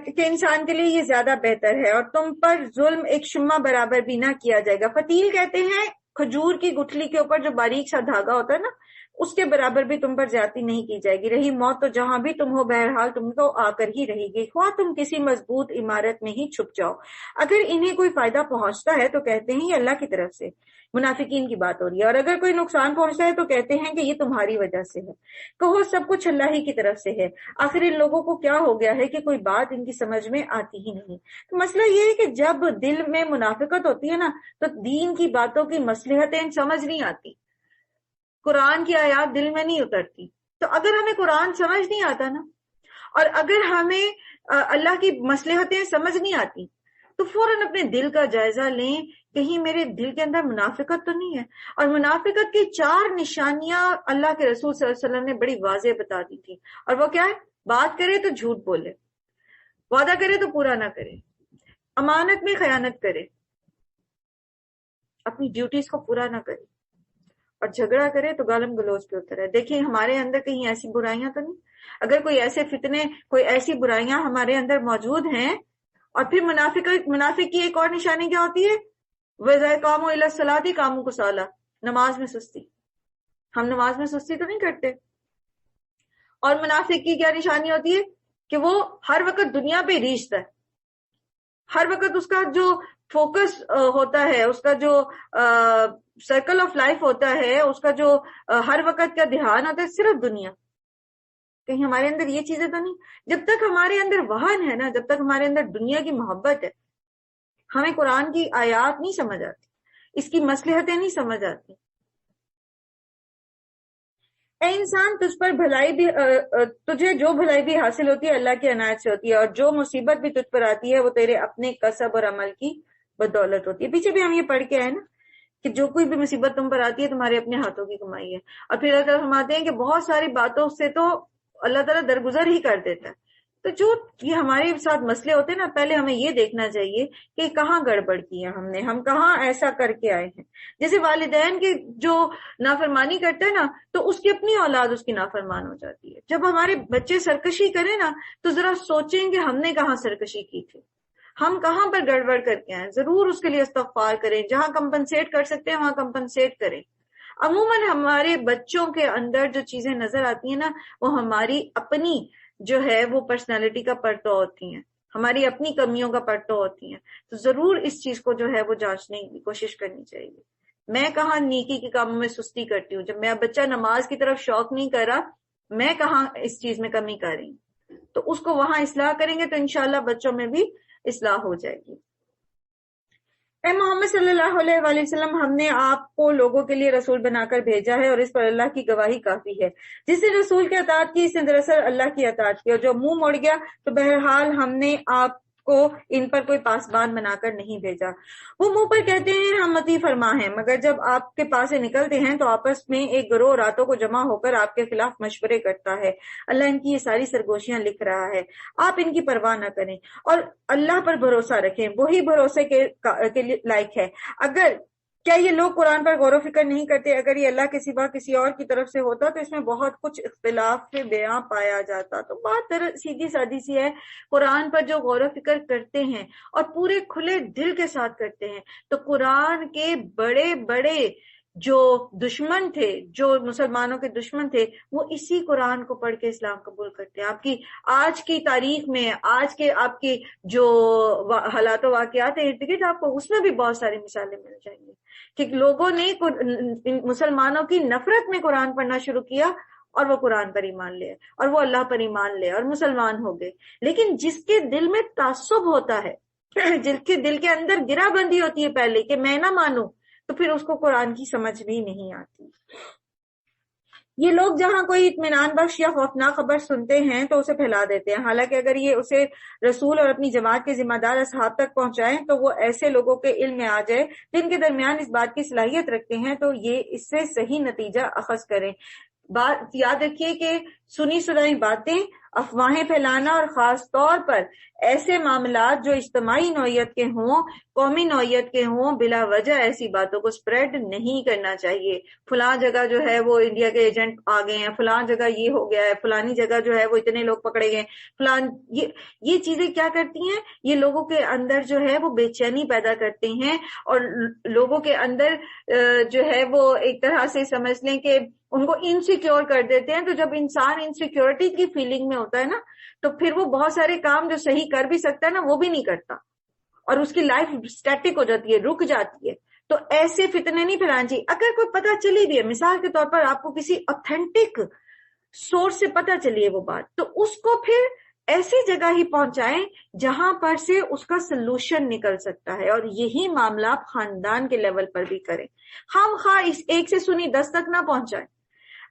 کہ انسان کے لیے یہ زیادہ بہتر ہے, اور تم پر ظلم ایک شمع برابر بھی نہ کیا جائے گا. فتیل کہتے ہیں کھجور کی گٹھلی کے اوپر جو باریک سا دھاگا ہوتا ہے نا، اس کے برابر بھی تم پر زیادتی نہیں کی جائے گی. رہی موت تو جہاں بھی تم ہو بہرحال تم کو آ کر ہی رہے گی، خواہ تم کسی مضبوط عمارت میں ہی چھپ جاؤ. اگر انہیں کوئی فائدہ پہنچتا ہے تو کہتے ہیں یہ اللہ کی طرف سے، منافقین کی بات ہو رہی ہے، اور اگر کوئی نقصان پہنچتا ہے تو کہتے ہیں کہ یہ تمہاری وجہ سے ہے. کہو سب کچھ اللہ ہی کی طرف سے ہے. آخر ان لوگوں کو کیا ہو گیا ہے کہ کوئی بات ان کی سمجھ میں آتی ہی نہیں. تو مسئلہ یہ ہے کہ جب دل میں منافقت ہوتی ہے نا تو دین کی باتوں کی مصلحتیں سمجھ نہیں آتی، قرآن کی آیات دل میں نہیں اترتی. تو اگر ہمیں قرآن سمجھ نہیں آتا نا، اور اگر ہمیں اللہ کی مصلحتیں سمجھ نہیں آتی، تو فوراً اپنے دل کا جائزہ لیں، کہیں میرے دل کے اندر منافقت تو نہیں ہے. اور منافقت کی 4 نشانیاں اللہ کے رسول صلی اللہ علیہ وسلم نے بڑی واضح بتا دی تھی، اور وہ کیا ہے؟ بات کرے تو جھوٹ بولے، وعدہ کرے تو پورا نہ کرے، امانت میں خیانت کرے، اپنی ڈیوٹیز کو پورا نہ کرے، اور جھگڑا کرے تو گالم گلوچ پہ اتر ہے. دیکھیں ہمارے اندر کہیں ایسی برائیاں تو نہیں؟ اگر کوئی ایسے فتنے، کوئی ایسی برائیاں ہمارے اندر موجود ہیں. اور پھر منافق کی ایک اور نشانی کیا ہوتی ہے؟ وَإِذَا قَامُوا إِلَى الصَّلَاةِ قَامُوا كُسَالَىٰ، نماز میں سستی. ہم نماز میں سستی تو نہیں کرتے. اور منافق کی کیا نشانی ہوتی ہے؟ کہ وہ ہر وقت دنیا پہ ریچھتا ہے، ہر وقت اس کا جو فوکس ہوتا ہے، اس کا جو سرکل آف لائف ہوتا ہے، اس کا جو ہر وقت کا دھیان ہوتا ہے صرف دنیا. کہیں ہمارے اندر یہ چیزیں تو نہیں؟ جب تک ہمارے اندر وہن ہے نا، جب تک ہمارے اندر دنیا کی محبت ہے، ہمیں قرآن کی آیات نہیں سمجھ آتی، اس کی مصلحتیں نہیں سمجھ آتی. اے انسان، تجھ پر بھلائی بھی تجھے جو بھلائی بھی حاصل ہوتی ہے اللہ کی عنایت سے ہوتی ہے، اور جو مصیبت بھی تجھ پر آتی ہے وہ تیرے اپنے کسب اور عمل کی بدولت ہوتی ہے. پیچھے بھی ہم یہ پڑھ کے آئے نا کہ جو کوئی بھی مصیبت تم پر آتی ہے تمہارے اپنے ہاتھوں کی کمائی ہے. اور پھر اللہ فرماتے ہیں کہ بہت ساری باتوں سے تو اللہ تعالیٰ درگزر ہی کر دیتا ہے. تو جو یہ ہمارے ساتھ مسئلے ہوتے ہیں نا، پہلے ہمیں یہ دیکھنا چاہیے کہ کہاں گڑبڑ کی ہے ہم کہاں ایسا کر کے آئے ہیں. جیسے والدین کی جو نافرمانی کرتے ہیں نا، تو اس کی اپنی اولاد اس کی نافرمان ہو جاتی ہے. جب ہمارے بچے سرکشی کریں نا تو ذرا سوچیں کہ ہم نے کہاں سرکشی کی تھی، ہم کہاں پر گڑبڑ کر کے آئے. ضرور اس کے لیے استغفار کریں، جہاں کمپنسیٹ کر سکتے ہیں وہاں کمپنسیٹ کریں. عموماً ہمارے بچوں کے اندر جو چیزیں نظر آتی ہیں نا، وہ ہماری اپنی جو ہے وہ پرسنالٹی کا پرتو ہوتی ہیں، ہماری اپنی کمیوں کا پرتو ہوتی ہیں. تو ضرور اس چیز کو جو ہے وہ جانچنے کی کوشش کرنی چاہیے. میں کہاں نیکی کے کاموں میں سستی کرتی ہوں؟ جب میرا بچہ نماز کی طرف شوق نہیں کر رہا، میں کہاں اس چیز میں کمی کر رہی ہوں؟ تو اس کو وہاں اصلاح کریں گے تو انشاءاللہ بچوں میں بھی اصلاح ہو جائے گی. اے محمد صلی اللہ علیہ وآلہ وسلم، ہم نے آپ کو لوگوں کے لیے رسول بنا کر بھیجا ہے، اور اس پر اللہ کی گواہی کافی ہے. جس نے رسول کی اطاعت کی، اس نے دراصل اللہ کی اطاعت کی، اور جو منہ موڑ گیا تو بہرحال ہم نے آپ کو ان پر کوئی پاسبان بنا کر نہیں بھیجا. وہ منہ پر کہتے ہیں ہم اطیع فرما ہیں، مگر جب آپ کے پاس سے نکلتے ہیں تو آپس میں ایک گروہ راتوں کو جمع ہو کر آپ کے خلاف مشورے کرتا ہے. اللہ ان کی یہ ساری سرگوشیاں لکھ رہا ہے، آپ ان کی پرواہ نہ کریں اور اللہ پر بھروسہ رکھیں، وہی بھروسے کے لائق ہے. اگر کیا یہ لوگ قرآن پر غور و فکر نہیں کرتے؟ اگر یہ اللہ کے سوا کسی اور کی طرف سے ہوتا تو اس میں بہت کچھ اختلاف کے بیان پایا جاتا. تو بات سیدھی سادی سی ہے، قرآن پر جو غور و فکر کرتے ہیں اور پورے کھلے دل کے ساتھ کرتے ہیں، تو قرآن کے بڑے بڑے جو دشمن تھے، جو مسلمانوں کے دشمن تھے، وہ اسی قرآن کو پڑھ کے اسلام قبول کرتے ہیں. آپ کی آج کی تاریخ میں، آج کے آپ کی جو حالات و واقعات ہیں ارد گرد، آپ کو اس میں بھی بہت ساری مثالیں مل جائیں گی کہ لوگوں نے مسلمانوں کی نفرت میں قرآن پڑھنا شروع کیا اور وہ قرآن پر ایمان لے اور وہ اللہ پر ایمان لے اور مسلمان ہو گئے. لیکن جس کے دل میں تعصب ہوتا ہے، جس کے دل کے اندر گرہ بندی ہوتی ہے پہلے کہ میں نہ مانوں، تو پھر اس کو قرآن کی سمجھ بھی نہیں آتی. یہ لوگ جہاں کوئی اطمینان بخش یا خوفناک خبر سنتے ہیں تو اسے پھیلا دیتے ہیں، حالانکہ اگر یہ اسے رسول اور اپنی جماعت کے ذمہ دار اصحاب تک پہنچائیں تو وہ ایسے لوگوں کے علم میں آ جائے جن کے درمیان اس بات کی صلاحیت رکھتے ہیں تو یہ اس سے صحیح نتیجہ اخذ کریں. بات یاد رکھیے کہ سنی سنائی باتیں افواہیں پھیلانا اور خاص طور پر ایسے معاملات جو اجتماعی نوعیت کے ہوں، قومی نوعیت کے ہوں، بلا وجہ ایسی باتوں کو سپریڈ نہیں کرنا چاہیے۔ فلاں جگہ جو ہے وہ انڈیا کے ایجنٹ آ گئے ہیں، فلاں جگہ یہ ہو گیا ہے، فلانی جگہ جو ہے وہ اتنے لوگ پکڑے گئے، یہ چیزیں کیا کرتی ہیں؟ یہ لوگوں کے اندر جو ہے وہ بے چینی پیدا کرتے ہیں، اور لوگوں کے اندر جو ہے وہ ایک طرح سے سمجھ لیں کہ ان کو انسیکیور کر دیتے ہیں۔ تو جب انسان انسیکیورٹی کی فیلنگ میں ہوتا ہے نا، تو پھر وہ بہت سارے کام جو صحیح کر بھی سکتا ہے نا، وہ بھی نہیں کرتا، اور اس کی لائف اسٹیٹک ہو جاتی ہے، رک جاتی ہے۔ تو ایسے فتنے نہیں پھیلانے چاہیے۔ اگر کوئی پتہ چلی بھی ہے، مثال کے طور پر آپ کو کسی اوتھینٹک سورس سے پتہ چلی ہے وہ بات، تو اس کو پھر ایسی جگہ ہی پہنچائیں جہاں پر سے اس کا سلوشن نکل سکتا ہے، اور یہی معاملہ آپ خاندان کے لیول پر بھی کریں۔ ہم خواہ اس ایک سے سنی 10 تک نہ پہنچائیں۔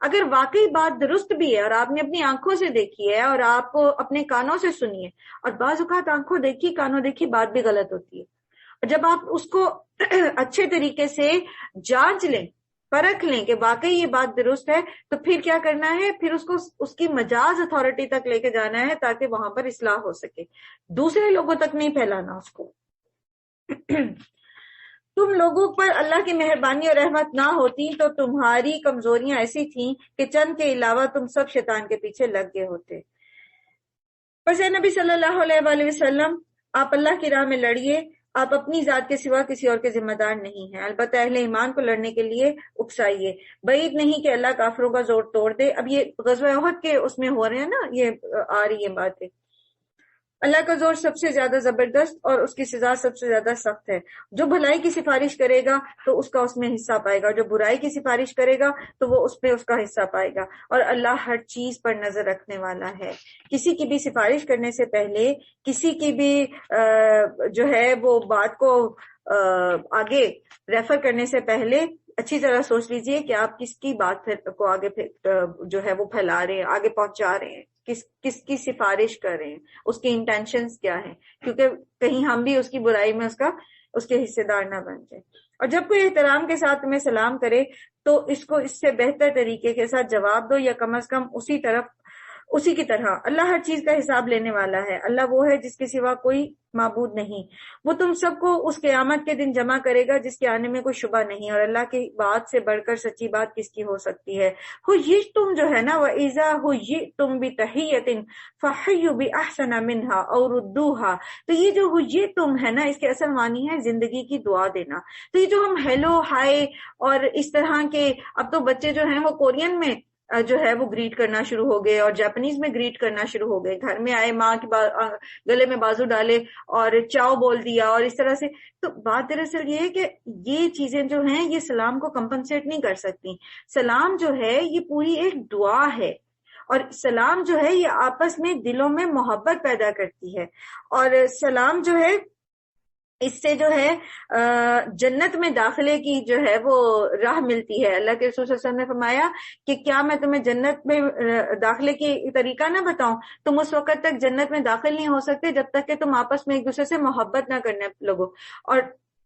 اگر واقعی بات درست بھی ہے اور آپ نے اپنی آنکھوں سے دیکھی ہے اور آپ کو اپنے کانوں سے سنی ہے، اور بعض اوقات آنکھوں دیکھی کانوں دیکھی بات بھی غلط ہوتی ہے، اور جب آپ اس کو اچھے طریقے سے جانچ لیں، پرکھ لیں کہ واقعی یہ بات درست ہے، تو پھر کیا کرنا ہے؟ پھر اس کو اس کی مجاز اتھارٹی تک لے کے جانا ہے تاکہ وہاں پر اصلاح ہو سکے، دوسرے لوگوں تک نہیں پھیلانا اس کو۔ تم لوگوں پر اللہ کی مہربانی اور رحمت نہ ہوتی تو تمہاری کمزوریاں ایسی تھیں کہ چند کے علاوہ تم سب شیطان کے پیچھے لگ گئے ہوتے۔ پس اے نبی صلی اللہ علیہ وآلہ وسلم، آپ اللہ کی راہ میں لڑیے، آپ اپنی ذات کے سوا کسی اور کے ذمہ دار نہیں ہیں، البتہ اہل ایمان کو لڑنے کے لیے اکسائیے۔ بعید نہیں کہ اللہ کافروں کا زور توڑ دے۔ اب یہ غزوہ احد کے اس میں ہو رہے ہیں نا، یہ آ رہی ہے باتیں۔ اللہ کا زور سب سے زیادہ زبردست اور اس کی سزا سب سے زیادہ سخت ہے۔ جو بھلائی کی سفارش کرے گا تو اس کا اس میں حصہ پائے گا، جو برائی کی سفارش کرے گا تو وہ اس پہ اس کا حصہ پائے گا، اور اللہ ہر چیز پر نظر رکھنے والا ہے۔ کسی کی بھی سفارش کرنے سے پہلے، کسی کی بھی جو ہے وہ بات کو آگے ریفر کرنے سے پہلے اچھی طرح سوچ لیجئے کہ آپ کس کی بات کو آگے جو ہے وہ پھیلا رہے ہیں، آگے پہنچا رہے ہیں، کس کی سفارش کر رہے ہیں، اس کی انٹینشنز کیا ہیں، کیونکہ کہیں ہم بھی اس کی برائی میں اس کے حصے دار نہ بن جائیں۔ اور جب کوئی احترام کے ساتھ تمہیں سلام کرے تو اس کو اس سے بہتر طریقے کے ساتھ جواب دو، یا کم از کم اسی کی طرح۔ اللہ ہر چیز کا حساب لینے والا ہے۔ اللہ وہ ہے جس کے سوا کوئی معبود نہیں، وہ تم سب کو اس قیامت کے دن جمع کرے گا جس کے آنے میں کوئی شبہ نہیں، اور اللہ کی بات سے بڑھ کر سچی بات کس کی ہو سکتی ہے۔ تم جو ہے نا، وَإِذَا حُيِّئْتُم بِتَحِيَّةٍ فَحَيُّوا بِأَحْسَنَ مِنْهَا أَوْ رُدُّوهَا، تو یہ جو تم ہے نا، اس کے اصل معنی ہے زندگی کی دعا دینا۔ تو یہ جو ہم ہیلو ہائے اور اس طرح کے، اب تو بچے جو ہیں وہ کورین میں جو ہے وہ گریٹ کرنا شروع ہو گئے، اور جاپنیز میں گریٹ کرنا شروع ہو گئے، گھر میں آئے ماں کی گلے میں بازو ڈالے اور چاؤ بول دیا، اور اس طرح سے۔ تو بات دراصل یہ ہے کہ یہ چیزیں جو ہیں یہ سلام کو کمپنسیٹ نہیں کر سکتی۔ سلام جو ہے یہ پوری ایک دعا ہے، اور سلام جو ہے یہ آپس میں دلوں میں محبت پیدا کرتی ہے، اور سلام جو ہے اس سے جو ہے جنت میں داخلے کی جو ہے وہ راہ ملتی ہے۔ اللہ کے رسول صلی اللہ علیہ وسلم نے فرمایا کہ کیا میں تمہیں جنت میں داخلے کی طریقہ نہ بتاؤں؟ تم اس وقت تک جنت میں داخل نہیں ہو سکتے جب تک کہ تم آپس میں ایک دوسرے سے محبت نہ کرنے لگو، اور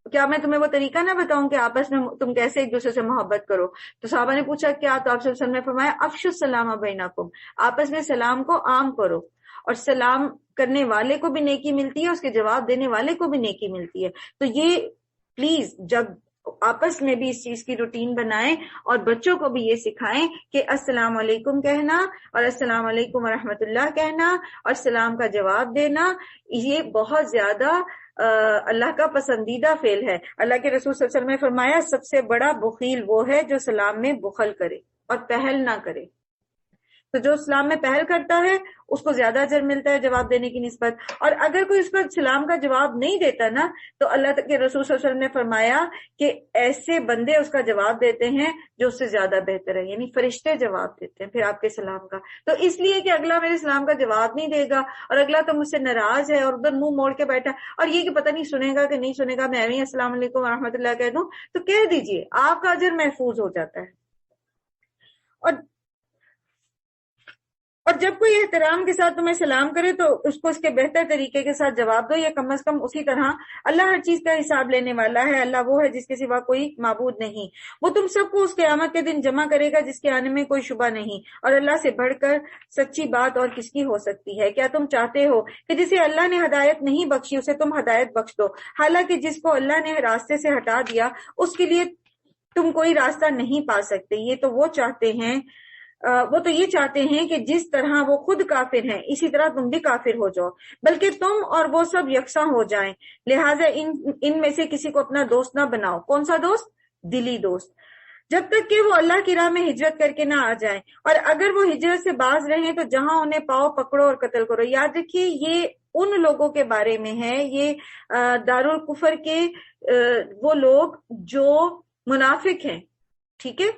کیا میں تمہیں وہ طریقہ نہ بتاؤں کہ آپس میں تم کیسے ایک دوسرے سے محبت کرو؟ تو صحابہ نے پوچھا کیا؟ تو آپ صلی اللہ علیہ وسلم نے فرمایا افشوا السلام بینکم، آپس میں سلام کو عام کرو، اور سلام کرنے والے کو بھی نیکی ملتی ہے، اس کے جواب دینے والے کو بھی نیکی ملتی ہے۔ تو یہ پلیز جب آپس میں بھی اس چیز کی روٹین بنائیں، اور بچوں کو بھی یہ سکھائیں کہ السلام علیکم کہنا اور السلام علیکم ورحمۃ اللہ کہنا اور سلام کا جواب دینا، یہ بہت زیادہ اللہ کا پسندیدہ فعل ہے۔ اللہ کے رسول صلی اللہ علیہ وسلم نے فرمایا سب سے بڑا بخیل وہ ہے جو سلام میں بخل کرے اور پہل نہ کرے۔ تو جو اسلام میں پہل کرتا ہے اس کو زیادہ اجر ملتا ہے جواب دینے کی نسبت، اور اگر کوئی اس پر سلام کا جواب نہیں دیتا نا، تو اللہ کے رسول صلی اللہ علیہ وسلم نے فرمایا کہ ایسے بندے اس کا جواب دیتے ہیں جو اس سے زیادہ بہتر ہے، یعنی فرشتے جواب دیتے ہیں پھر آپ کے سلام کا۔ تو اس لیے کہ اگلا میرے سلام کا جواب نہیں دے گا، اور اگلا تو مجھ سے ناراض ہے اور ادھر منہ موڑ کے بیٹھا، اور یہ کہ پتہ نہیں سنے گا کہ نہیں سنے گا، میں بھی السلام علیکم ورحمۃ اللہ کہہ دوں تو کہہ دیجئے، آپ کا اجر محفوظ ہو جاتا ہے۔ اور اور جب کوئی احترام کے ساتھ تمہیں سلام کرے تو اس کو اس کے بہتر طریقے کے ساتھ جواب دو، یا کم از کم اسی طرح۔ اللہ ہر چیز کا حساب لینے والا ہے، اللہ وہ ہے جس کے سوا کوئی معبود نہیں، وہ تم سب کو اس قیامت کے دن جمع کرے گا جس کے آنے میں کوئی شبہ نہیں، اور اللہ سے بڑھ کر سچی بات اور کس کی ہو سکتی ہے؟ کیا تم چاہتے ہو کہ جسے اللہ نے ہدایت نہیں بخشی اسے تم ہدایت بخش دو، حالانکہ جس کو اللہ نے راستے سے ہٹا دیا اس کے لیے تم کوئی راستہ نہیں پا سکتے؟ وہ تو یہ چاہتے ہیں کہ جس طرح وہ خود کافر ہیں اسی طرح تم بھی کافر ہو جاؤ، بلکہ تم اور وہ سب یکساں ہو جائیں، لہٰذا ان میں سے کسی کو اپنا دوست نہ بناؤ۔ کون سا دوست؟ دلی دوست، جب تک کہ وہ اللہ کی راہ میں ہجرت کر کے نہ آ جائیں، اور اگر وہ ہجرت سے باز رہیں تو جہاں انہیں پاؤ پکڑو اور قتل کرو۔ یاد رکھیے یہ ان لوگوں کے بارے میں ہے، یہ دارالکفر کے وہ لوگ جو منافق ہیں، ٹھیک ہے،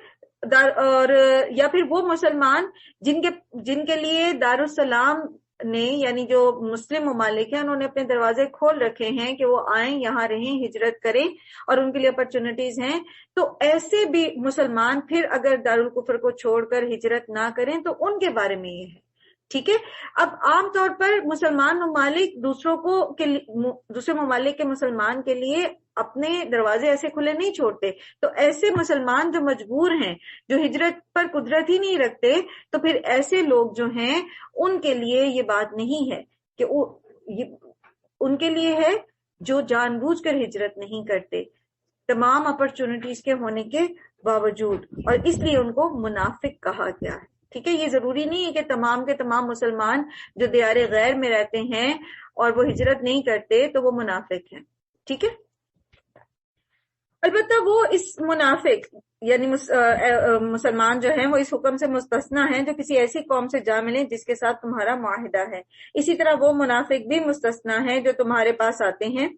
اور یا پھر وہ مسلمان جن کے لیے دارالسلام نے، یعنی جو مسلم ممالک ہیں، انہوں نے اپنے دروازے کھول رکھے ہیں کہ وہ آئیں، یہاں رہیں، ہجرت کریں، اور ان کے لیے اپرچونٹیز ہیں۔ تو ایسے بھی مسلمان پھر اگر دارالکفر کو چھوڑ کر ہجرت نہ کریں تو ان کے بارے میں یہ ہے، ٹھیک ہے۔ اب عام طور پر مسلمان ممالک دوسرے ممالک کے مسلمان کے لیے اپنے دروازے ایسے کھلے نہیں چھوڑتے، تو ایسے مسلمان جو مجبور ہیں، جو ہجرت پر قدرت ہی نہیں رکھتے، تو پھر ایسے لوگ جو ہیں ان کے لیے یہ بات نہیں ہے کہ ان کے لیے ہے جو جان بوجھ کر ہجرت نہیں کرتے تمام اپرچونٹیز کے ہونے کے باوجود، اور اس لیے ان کو منافق کہا گیا ہے، ٹھیک ہے۔ یہ ضروری نہیں ہے کہ تمام کے تمام مسلمان جو دیار غیر میں رہتے ہیں اور وہ ہجرت نہیں کرتے تو وہ منافق ہیں، ٹھیک ہے۔ البتہ وہ اس منافق یعنی مسلمان جو ہیں وہ اس حکم سے مستثنا ہیں جو کسی ایسی قوم سے جا ملیں جس کے ساتھ تمہارا معاہدہ ہے، اسی طرح وہ منافق بھی مستثنا ہیں جو تمہارے پاس آتے ہیں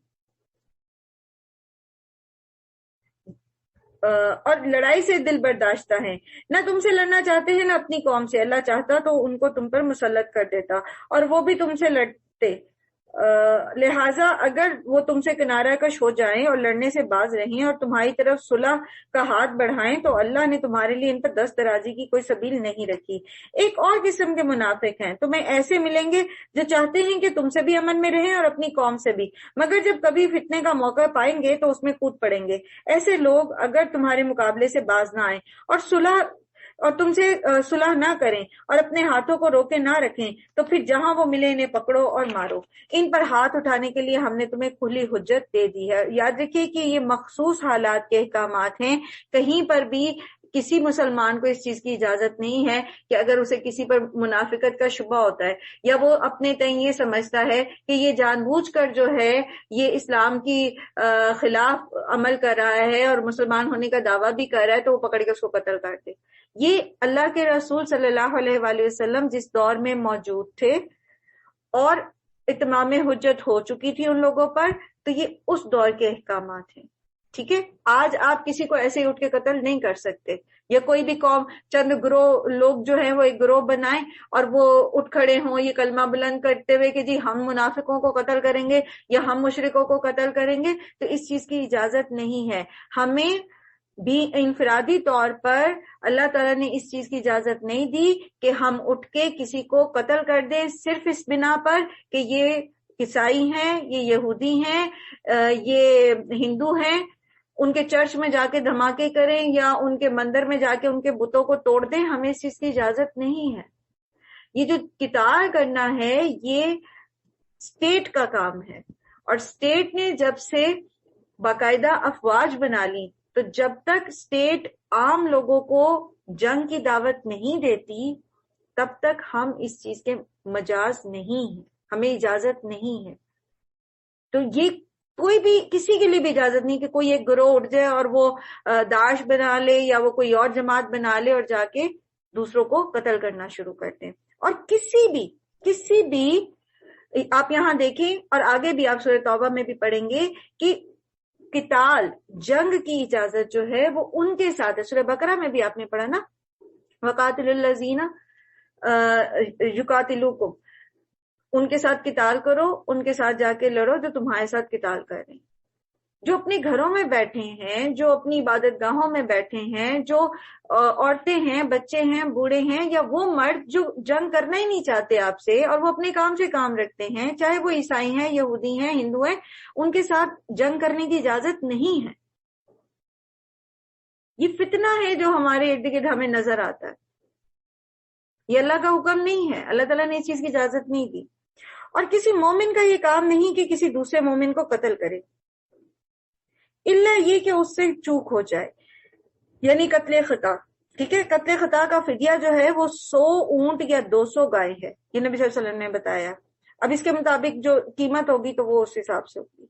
اور لڑائی سے دل برداشتہ ہیں، نہ تم سے لڑنا چاہتے ہیں نہ اپنی قوم سے، اللہ چاہتا تو ان کو تم پر مسلط کر دیتا اور وہ بھی تم سے لڑتے، لہٰذا اگر وہ تم سے کنارہ کش ہو جائیں اور لڑنے سے باز رہیں اور تمہاری طرف صلح کا ہاتھ بڑھائیں تو اللہ نے تمہارے لیے ان پر دست درازی کی کوئی سبیل نہیں رکھی۔ ایک اور قسم کے منافق ہیں، تمہیں ایسے ملیں گے جو چاہتے ہیں کہ تم سے بھی امن میں رہیں اور اپنی قوم سے بھی، مگر جب کبھی فتنے کا موقع پائیں گے تو اس میں کود پڑیں گے۔ ایسے لوگ اگر تمہارے مقابلے سے باز نہ آئیں اور تم سے صلح نہ کریں اور اپنے ہاتھوں کو روکے نہ رکھیں تو پھر جہاں وہ ملے انہیں پکڑو اور مارو۔ ان پر ہاتھ اٹھانے کے لیے ہم نے تمہیں کھلی حجت دے دی ہے۔ یاد رکھیے کہ یہ مخصوص حالات کے احکامات ہیں، کہیں پر بھی کسی مسلمان کو اس چیز کی اجازت نہیں ہے کہ اگر اسے کسی پر منافقت کا شبہ ہوتا ہے یا وہ اپنے تئیں یہ سمجھتا ہے کہ یہ جان بوجھ کر جو ہے یہ اسلام کی خلاف عمل کر رہا ہے اور مسلمان ہونے کا دعویٰ بھی کر رہا ہے، تو وہ پکڑ کے اس کو قتل کر دے۔ یہ اللہ کے رسول صلی اللہ علیہ وآلہ وسلم جس دور میں موجود تھے اور اتمام حجت ہو چکی تھی ان لوگوں پر، تو یہ اس دور کے احکامات ہیں، ٹھیک ہے۔ آج آپ کسی کو ایسے اٹھ کے قتل نہیں کر سکتے، یا کوئی بھی قوم چند گروہ لوگ جو ہیں وہ ایک گروہ بنائیں اور وہ اٹھ کھڑے ہوں یہ کلمہ بلند کرتے ہوئے کہ جی ہم منافقوں کو قتل کریں گے یا ہم مشرکوں کو قتل کریں گے، تو اس چیز کی اجازت نہیں ہے۔ ہمیں بھی انفرادی طور پر اللہ تعالیٰ نے اس چیز کی اجازت نہیں دی کہ ہم اٹھ کے کسی کو قتل کر دیں صرف اس بنا پر کہ یہ عیسائی ہیں، یہ یہودی ہیں، یہ ہندو ہیں، ان کے چرچ میں جا کے دھماکے کریں یا ان کے مندر میں جا کے ان کے بتوں کو توڑ دیں۔ ہمیں اس چیز کی اجازت نہیں ہے۔ یہ جو قتال کرنا ہے یہ اسٹیٹ کا کام ہے، اور اسٹیٹ نے جب سے باقاعدہ افواج بنا لی تو جب تک اسٹیٹ عام لوگوں کو جنگ کی دعوت نہیں دیتی تب تک ہم اس چیز کے مجاز نہیں ہیں، ہمیں اجازت نہیں ہے۔ تو یہ کوئی بھی کسی کے لیے بھی اجازت نہیں کہ کوئی ایک گروہ اٹھ جائے اور وہ داعش بنا لے یا وہ کوئی اور جماعت بنا لے اور جا کے دوسروں کو قتل کرنا شروع کر دیں۔ اور کسی بھی آپ یہاں دیکھیں اور آگے بھی آپ سورہ توبہ میں بھی پڑھیں گے کہ قتال جنگ کی اجازت جو ہے وہ ان کے ساتھ ہے۔ سورہ بقرہ میں بھی آپ نے پڑھا نا، وَقَاتِلُوا الَّذِينَ يُقَاتِلُوكُمْ، ان کے ساتھ قتال کرو، ان کے ساتھ جا کے لڑو جو تمہارے ساتھ قتال کر رہے ہیں۔ جو اپنے گھروں میں بیٹھے ہیں، جو اپنی عبادت گاہوں میں بیٹھے ہیں، جو عورتیں ہیں، بچے ہیں، بوڑھے ہیں، یا وہ مرد جو جنگ کرنا ہی نہیں چاہتے آپ سے اور وہ اپنے کام سے کام رکھتے ہیں، چاہے وہ عیسائی ہیں، یہودی ہیں، ہندو ہیں، ان کے ساتھ جنگ کرنے کی اجازت نہیں ہے۔ یہ فتنہ ہے جو ہمارے ارد گرد ہمیں نظر آتا ہے، یہ اللہ کا حکم نہیں ہے، اللہ تعالیٰ نے اس چیز کی اجازت نہیں دی۔ اور کسی مومن کا یہ کام نہیں کہ کسی دوسرے مومن کو قتل کرے، الا یہ کہ اس سے چوک ہو جائے، یعنی قتل خطا۔ ٹھیک ہے، قتل خطا کا فدیہ جو ہے وہ 100 اونٹ یا 200 گائے ہے، یہ نبی صلی اللہ علیہ وسلم نے بتایا۔ اب اس کے مطابق جو قیمت ہوگی تو وہ اس حساب سے ہوگی۔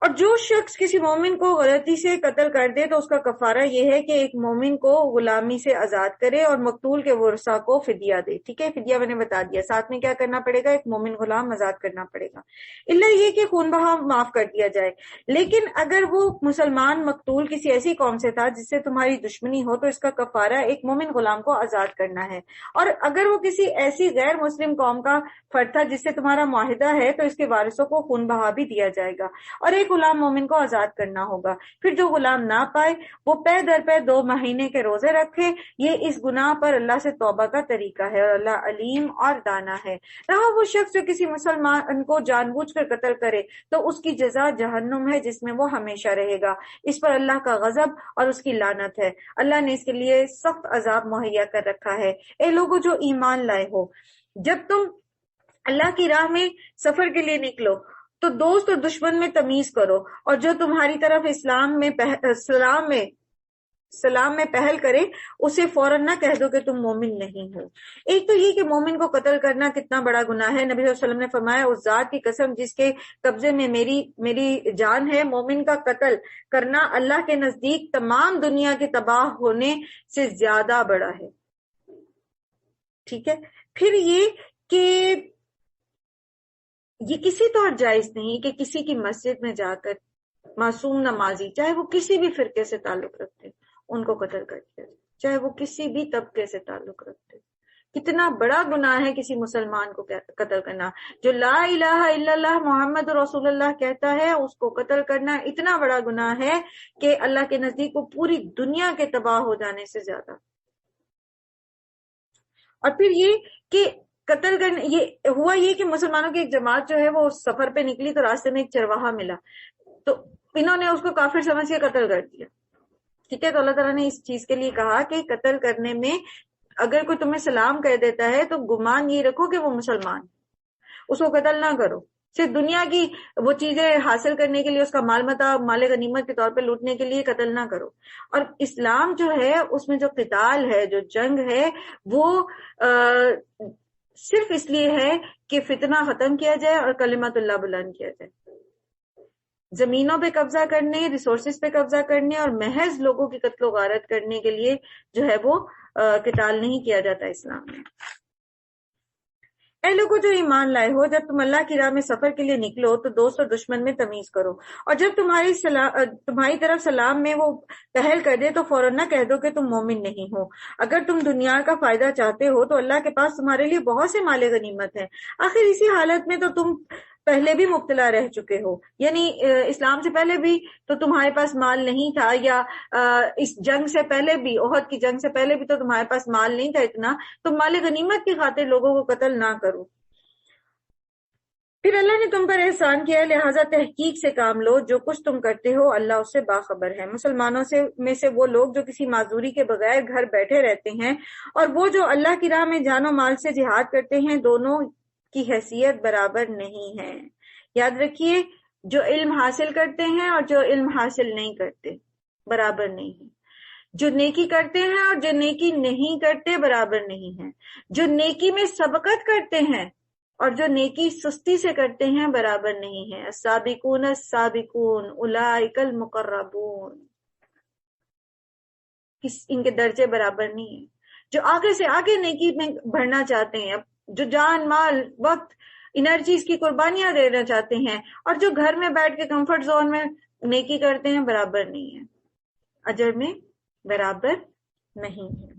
اور جو شخص کسی مومن کو غلطی سے قتل کر دے تو اس کا کفارہ یہ ہے کہ ایک مومن کو غلامی سے آزاد کرے اور مقتول کے ورثاء کو فدیہ دے۔ ٹھیک ہے، فدیہ میں نے بتا دیا، ساتھ میں کیا کرنا پڑے گا، ایک مومن غلام آزاد کرنا پڑے گا، الا یہ کہ خون بہا معاف کر دیا جائے۔ لیکن اگر وہ مسلمان مقتول کسی ایسی قوم سے تھا جس سے تمہاری دشمنی ہو تو اس کا کفارہ ایک مومن غلام کو آزاد کرنا ہے، اور اگر وہ کسی ایسی غیر مسلم قوم کا فرد تھا جس سے تمہارا معاہدہ ہے تو اس کے وارثوں کو خون بہا بھی دیا جائے گا، اور ایک غلام مومن کو آزاد کرنا ہوگا۔ پھر جو غلام نہ پائے وہ پے در پے 2 مہینے کے روزے رکھے، یہ اس گناہ پر اللہ سے توبہ کا طریقہ ہے، اور اللہ علیم اور دانا ہے۔ رہا وہ شخص جو کسی مسلمان کو جان بوجھ کر قتل کرے تو اس کی جزا جہنم ہے جس میں وہ ہمیشہ رہے گا، اس پر اللہ کا غضب اور اس کی لعنت ہے، اللہ نے اس کے لیے سخت عذاب مہیا کر رکھا ہے۔ اے لوگوں جو ایمان لائے ہو، جب تم اللہ کی راہ میں سفر کے لیے نکلو تو دوست اور دشمن میں تمیز کرو، اور جو تمہاری طرف سلام میں پہل کرے اسے فوراً نہ کہہ دو کہ تم مومن نہیں ہو۔ ایک تو یہ کہ مومن کو قتل کرنا کتنا بڑا گناہ ہے۔ نبی صلی اللہ علیہ وسلم نے فرمایا، اس ذات کی قسم جس کے قبضے میں میری جان ہے، مومن کا قتل کرنا اللہ کے نزدیک تمام دنیا کے تباہ ہونے سے زیادہ بڑا ہے۔ ٹھیک ہے، پھر یہ کہ یہ کسی طور جائز نہیں کہ کسی کی مسجد میں جا کر معصوم نمازی، چاہے وہ کسی بھی فرقے سے تعلق رکھتے، ان کو قتل کر دیا جائے، چاہے وہ کسی بھی طبقے سے تعلق رکھتے۔ کتنا بڑا گناہ ہے کسی مسلمان کو قتل کرنا، جو لا الہ الا اللہ محمد رسول اللہ کہتا ہے اس کو قتل کرنا اتنا بڑا گناہ ہے کہ اللہ کے نزدیک وہ پوری دنیا کے تباہ ہو جانے سے زیادہ۔ اور پھر یہ کہ قتل کرنے یہ ہوا یہ کہ مسلمانوں کی ایک جماعت جو ہے وہ سفر پہ نکلی تو راستے میں ایک چرواہا ملا، تو انہوں نے اس کو کافر سمجھ کے قتل کر دیا۔ ٹھیک ہے، تو اللہ تعالیٰ نے اس چیز کے لیے کہا کہ قتل کرنے میں اگر کوئی تمہیں سلام کہہ دیتا ہے تو گمان یہ رکھو کہ وہ مسلمان، اس کو قتل نہ کرو، صرف دنیا کی وہ چیزیں حاصل کرنے کے لیے، اس کا مال متاع مال غنیمت کے طور پہ لوٹنے کے لیے قتل نہ کرو۔ اور اسلام جو ہے اس میں جو قتال ہے، جو جنگ ہے، وہ صرف اس لیے ہے کہ فتنہ ختم کیا جائے اور کلمت اللہ بلند کیا جائے۔ زمینوں پہ قبضہ کرنے، ریسورسز پہ قبضہ کرنے اور محض لوگوں کی قتل و غارت کرنے کے لیے جو ہے وہ قتال نہیں کیا جاتا اسلام میں۔ اے لوگوں جو ایمان لائے ہو، جب تم اللہ کی راہ میں سفر کے لیے نکلو تو دوست اور دشمن میں تمیز کرو، اور جب تمہاری طرف سلام میں وہ پہل کر دے تو فوراً نہ کہہ دو کہ تم مومن نہیں ہو۔ اگر تم دنیا کا فائدہ چاہتے ہو تو اللہ کے پاس تمہارے لیے بہت سے مال غنیمت ہیں، آخر اسی حالت میں تو تم پہلے بھی مبتلا رہ چکے ہو، یعنی اسلام سے پہلے بھی تو تمہارے پاس مال نہیں تھا، یا اس جنگ سے پہلے بھی، احد کی جنگ سے پہلے بھی تو تمہارے پاس مال نہیں تھا اتنا، تو مال غنیمت کی خاطر لوگوں کو قتل نہ کرو۔ پھر اللہ نے تم پر احسان کیا، لہٰذا تحقیق سے کام لو، جو کچھ تم کرتے ہو اللہ اس سے باخبر ہے۔ مسلمانوں میں سے وہ لوگ جو کسی معذوری کے بغیر گھر بیٹھے رہتے ہیں، اور وہ جو اللہ کی راہ میں جان و مال سے جہاد کرتے ہیں، دونوں کی حیثیت برابر نہیں ہے۔ یاد رکھیے، جو علم حاصل کرتے ہیں اور جو علم حاصل نہیں کرتے برابر نہیں ہے، جو نیکی کرتے ہیں اور جو نیکی نہیں کرتے برابر نہیں ہے، جو نیکی میں سبقت کرتے ہیں اور جو نیکی سستی سے کرتے ہیں برابر نہیں ہے۔ السابقون السابقون اولئک المقربون، ان کے درجے برابر نہیں ہیں۔ جو آگے سے آگے نیکی میں بڑھنا چاہتے ہیں، جو جان مال وقت انرجیز کی قربانیاں دینا چاہتے ہیں، اور جو گھر میں بیٹھ کے کمفرٹ زون میں نیکی کرتے ہیں، برابر نہیں ہے، اجر میں برابر نہیں ہے۔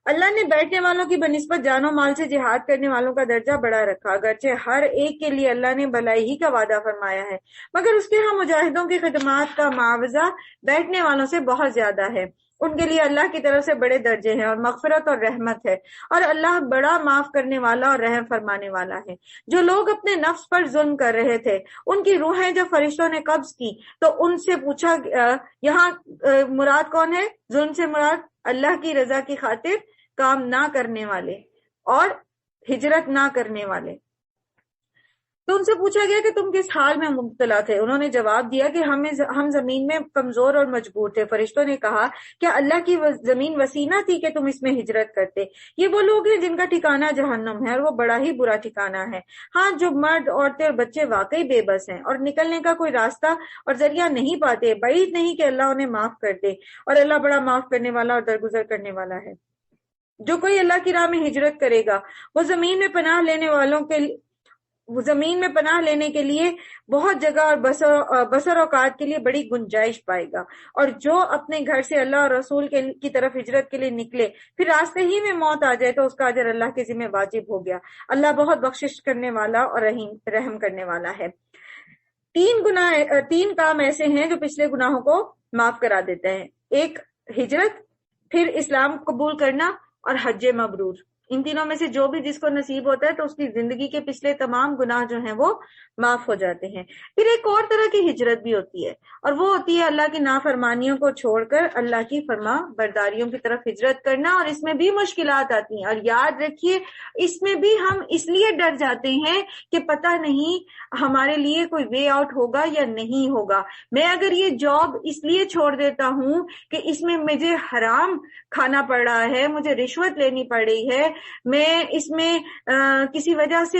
اللہ نے بیٹھنے والوں کی بنسبت جان و مال سے جہاد کرنے والوں کا درجہ بڑا رکھا، اگرچہ ہر ایک کے لیے اللہ نے بھلائی ہی کا وعدہ فرمایا ہے، مگر اس کے ہاں مجاہدوں کی خدمات کا معاوضہ بیٹھنے والوں سے بہت زیادہ ہے۔ ان کے لیے اللہ کی طرف سے بڑے درجے ہیں اور مغفرت اور رحمت ہے، اور اللہ بڑا معاف کرنے والا اور رحم فرمانے والا ہے۔ جو لوگ اپنے نفس پر ظلم کر رہے تھے ان کی روحیں جب فرشتوں نے قبض کی تو ان سے پوچھا، یہاں مراد کون ہے؟ ظلم سے مراد اللہ کی رضا کی خاطر کام نہ کرنے والے اور ہجرت نہ کرنے والے۔ تو ان سے پوچھا گیا کہ تم کس حال میں مبتلا تھے؟ انہوں نے جواب دیا کہ ہم زمین میں کمزور اور مجبور تھے۔ فرشتوں نے کہا، کیا اللہ کی زمین وسیع نہ تھی کہ تم اس میں ہجرت کرتے؟ یہ وہ لوگ ہیں جن کا ٹھکانہ جہنم ہے، اور وہ بڑا ہی برا ٹھکانہ ہے۔ ہاں، جو مرد، عورتیں اور بچے واقعی بے بس ہیں اور نکلنے کا کوئی راستہ اور ذریعہ نہیں پاتے، بعید نہیں کہ اللہ انہیں معاف کر دے، اور اللہ بڑا معاف کرنے والا اور درگزر کرنے والا ہے۔ جو کوئی اللہ کی راہ میں ہجرت کرے گا وہ زمین میں پناہ لینے کے لیے بہت جگہ اور بسر اوقات کے لیے بڑی گنجائش پائے گا، اور جو اپنے گھر سے اللہ اور رسول کی طرف ہجرت کے لیے نکلے پھر راستے ہی میں موت آ جائے تو اس کا اجر اللہ کے ذمہ واجب ہو گیا۔ اللہ بہت بخشش کرنے والا اور رحم کرنے والا ہے۔ 3 کام ایسے ہیں جو پچھلے گناہوں کو معاف کرا دیتے ہیں: 1 ہجرت، پھر اسلام قبول کرنا، اور حج مبرور۔ ان تینوں میں سے جو بھی جس کو نصیب ہوتا ہے تو اس کی زندگی کے پچھلے تمام گناہ جو ہیں وہ معاف ہو جاتے ہیں۔ پھر ایک اور طرح کی ہجرت بھی ہوتی ہے، اور وہ ہوتی ہے اللہ کی نافرمانیوں کو چھوڑ کر اللہ کی فرما برداریوں کی طرف ہجرت کرنا، اور اس میں بھی مشکلات آتی ہیں۔ اور یاد رکھیے، اس میں بھی ہم اس لیے ڈر جاتے ہیں کہ پتہ نہیں ہمارے لیے کوئی وے آؤٹ ہوگا یا نہیں ہوگا۔ میں اگر یہ جاب اس لیے چھوڑ دیتا ہوں کہ اس میں مجھے حرام کھانا پڑ رہا ہے، مجھے رشوت لینی پڑ رہی ہے، میں اس میں کسی وجہ سے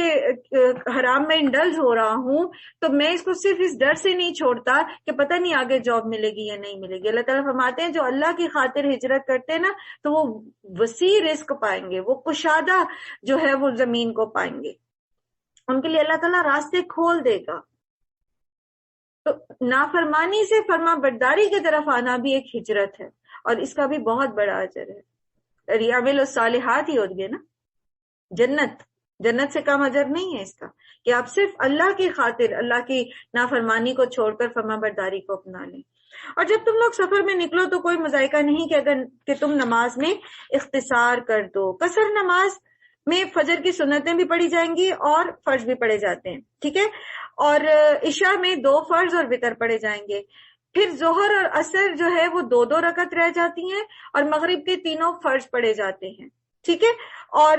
حرام میں انڈلج ہو رہا ہوں، تو میں اس کو صرف اس ڈر سے نہیں چھوڑتا کہ پتہ نہیں آگے جاب ملے گی یا نہیں ملے گی۔ اللہ تعالیٰ فرماتے ہیں جو اللہ کی خاطر ہجرت کرتے ہیں نا تو وہ وسیع رزق پائیں گے، وہ کشادہ جو ہے وہ زمین کو پائیں گے، ان کے لیے اللہ تعالیٰ راستے کھول دے گا۔ تو نافرمانی سے فرما برداری کی طرف آنا بھی ایک ہجرت ہے، اور اس کا بھی بہت بڑا اجر ہے۔ ریعمل الصالحات ہی ہوتی ہے نا، جنت سے کم اجر نہیں ہے اس کا، کہ آپ صرف اللہ کی خاطر اللہ کی نافرمانی کو چھوڑ کر فرما برداری کو اپنا لیں۔ اور جب تم لوگ سفر میں نکلو تو کوئی مذائقہ نہیں کہ تم نماز میں اختصار کر دو۔ قصر نماز میں فجر کی سنتیں بھی پڑھی جائیں گی اور فرض بھی پڑھے جاتے ہیں، ٹھیک ہے، اور عشاء میں 2 فرض اور وتر پڑھے جائیں گے۔ پھر ظہر اور عصر جو ہے وہ 2 رکعت رہ جاتی ہیں، اور مغرب کے 3 فرض پڑھے جاتے ہیں، ٹھیک ہے۔ اور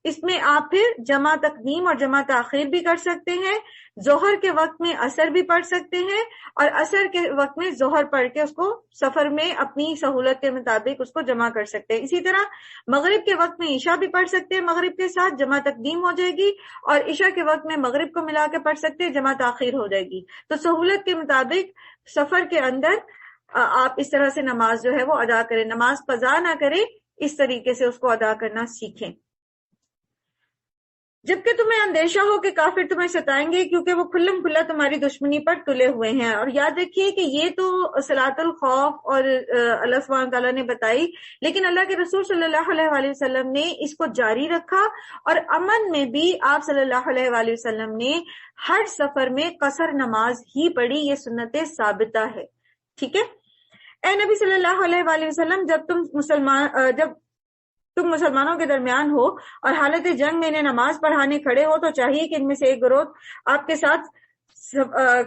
اس میں آپ پھر جمع تقدیم اور جمع تاخیر بھی کر سکتے ہیں، ظہر کے وقت میں عصر بھی پڑھ سکتے ہیں، اور عصر کے وقت میں ظہر پڑھ کے اس کو سفر میں اپنی سہولت کے مطابق اس کو جمع کر سکتے ہیں۔ اسی طرح مغرب کے وقت میں عشاء بھی پڑھ سکتے ہیں، مغرب کے ساتھ جمع تقدیم ہو جائے گی، اور عشاء کے وقت میں مغرب کو ملا کے پڑھ سکتے ہیں، جمع تاخیر ہو جائے گی۔ تو سہولت کے مطابق سفر کے اندر آپ اس طرح سے نماز جو ہے وہ ادا کریں، نماز قضا نہ کریں، اس طریقے سے اس کو ادا کرنا سیکھیں۔ جبکہ تمہیں اندیشہ ہو کہ کافر تمہیں ستائیں گے کیونکہ وہ کھلم کھلا تمہاری دشمنی پر تلے ہوئے ہیں۔ اور یاد رکھیے کہ یہ تو صلاۃ الخوف اور اللہ سبحانہ تعالیٰ نے بتائی، لیکن اللہ کے رسول صلی اللہ علیہ وآلہ وسلم نے اس کو جاری رکھا، اور امن میں بھی آپ صلی اللہ علیہ وآلہ وسلم نے ہر سفر میں قصر نماز ہی پڑھی، یہ سنت ثابتہ ہے، ٹھیک ہے۔ اے نبی صلی اللہ علیہ وآلہ وسلم، جب تم مسلمانوں کے درمیان ہو اور حالت جنگ میں انہیں نماز پڑھانے کھڑے ہو تو چاہیے کہ ان میں سے ایک گروہ آپ کے ساتھ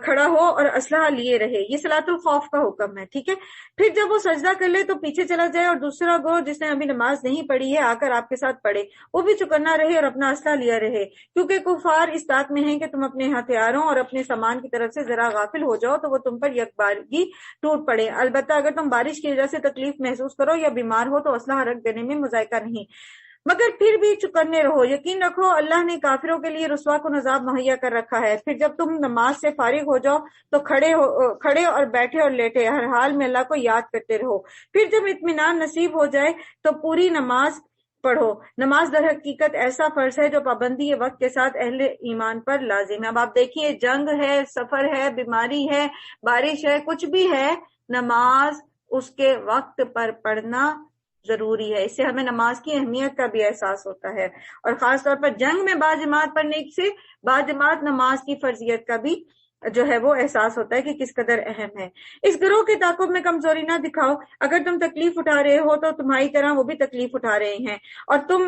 کھڑا ہو اور اسلحہ لیے رہے، یہ صلاۃ الخوف کا حکم ہے، ٹھیک ہے۔ پھر جب وہ سجدہ کر لے تو پیچھے چلا جائے، اور دوسرا گروہ جس نے ابھی نماز نہیں پڑھی ہے آ کر آپ کے ساتھ پڑھے، وہ بھی چوکنا رہے اور اپنا اسلحہ لیا رہے، کیونکہ کفار اس طاق میں ہیں کہ تم اپنے ہتھیاروں اور اپنے سامان کی طرف سے ذرا غافل ہو جاؤ تو وہ تم پر یکبارگی ٹوٹ پڑے۔ البتہ اگر تم بارش کی وجہ سے تکلیف محسوس کرو یا بیمار ہو تو اسلحہ رکھ دینے میں مذائقہ نہیں، مگر پھر بھی چکنے رہو، یقین رکھو اللہ نے کافروں کے لیے رسوا کن عذاب مہیا کر رکھا ہے۔ پھر جب تم نماز سے فارغ ہو جاؤ تو کھڑے اور بیٹھے اور لیٹے ہر حال میں اللہ کو یاد کرتے رہو۔ پھر جب اطمینان نصیب ہو جائے تو پوری نماز پڑھو۔ نماز در حقیقت ایسا فرض ہے جو پابندی وقت کے ساتھ اہل ایمان پر لازم ہے۔ اب آپ دیکھیے، جنگ ہے، سفر ہے، بیماری ہے، بارش ہے، کچھ بھی ہے، نماز اس کے وقت پر پڑھنا ضروری ہے. اس سے ہمیں نماز کی اہمیت کا بھی احساس ہوتا ہے، اور خاص طور پر جنگ میں باجماعت پڑھنے سے باجماعت نماز کی فرضیت کا بھی جو ہے وہ احساس ہوتا ہے کہ کس قدر اہم ہے. اس گروہ کے تعاقب میں کمزوری نہ دکھاؤ. اگر تم تکلیف اٹھا رہے ہو تو تمہاری طرح وہ بھی تکلیف اٹھا رہے ہیں، اور تم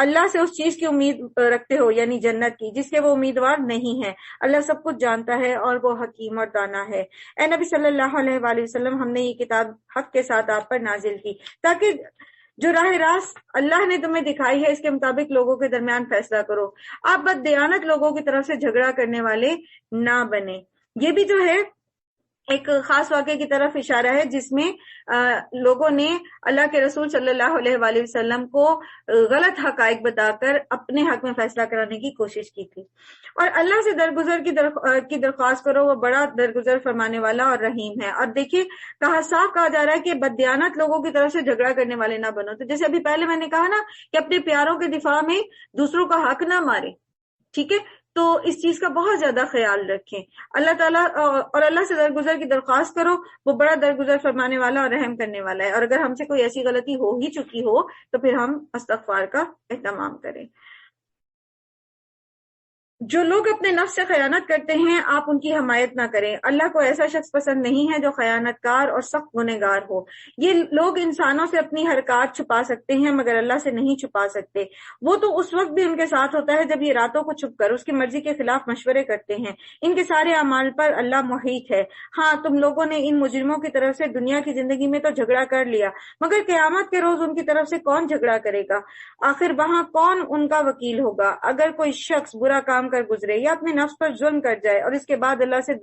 اللہ سے اس چیز کی امید رکھتے ہو یعنی جنت کی جس کے وہ امیدوار نہیں ہے. اللہ سب کچھ جانتا ہے اور وہ حکیم اور دانا ہے. اے نبی صلی اللہ علیہ وآلہ وسلم، ہم نے یہ کتاب حق کے ساتھ آپ پر نازل کی تاکہ جو راہ راست اللہ نے تمہیں دکھائی ہے اس کے مطابق لوگوں کے درمیان فیصلہ کرو. آپ بد دیانت لوگوں کی طرف سے جھگڑا کرنے والے نہ بنے. یہ بھی جو ہے ایک خاص واقعے کی طرف اشارہ ہے جس میں لوگوں نے اللہ کے رسول صلی اللہ علیہ وآلہ وسلم کو غلط حقائق بتا کر اپنے حق میں فیصلہ کرانے کی کوشش کی تھی. اور اللہ سے درگزر کی درخواست کرو، وہ بڑا درگزر فرمانے والا اور رحیم ہے. اور دیکھیے صاف کہا جا رہا ہے کہ بددیانت لوگوں کی طرف سے جھگڑا کرنے والے نہ بنو. تو جیسے ابھی پہلے میں نے کہا نا کہ اپنے پیاروں کے دفاع میں دوسروں کا حق نہ مارے، ٹھیک ہے، تو اس چیز کا بہت زیادہ خیال رکھیں. اللہ تعالیٰ اور اللہ سے درگزر کی درخواست کرو، وہ بڑا درگزر فرمانے والا اور رحم کرنے والا ہے. اور اگر ہم سے کوئی ایسی غلطی ہو ہی چکی ہو تو پھر ہم استغفار کا اہتمام کریں. جو لوگ اپنے نفس سے خیانت کرتے ہیں آپ ان کی حمایت نہ کریں. اللہ کو ایسا شخص پسند نہیں ہے جو خیانت کار اور سخت گنہگار ہو. یہ لوگ انسانوں سے اپنی حرکات چھپا سکتے ہیں مگر اللہ سے نہیں چھپا سکتے. وہ تو اس وقت بھی ان کے ساتھ ہوتا ہے جب یہ راتوں کو چھپ کر اس کی مرضی کے خلاف مشورے کرتے ہیں. ان کے سارے اعمال پر اللہ محیط ہے. ہاں، تم لوگوں نے ان مجرموں کی طرف سے دنیا کی زندگی میں تو جھگڑا کر لیا، مگر قیامت کے روز ان کی طرف سے کون جھگڑا کرے گا؟ آخر وہاں کون ان کا وکیل ہوگا؟ اگر کوئی شخص برا کام کر گزرے یا اپنے نفس پر ظلم کر جائے اور اس کے بعد اللہ سے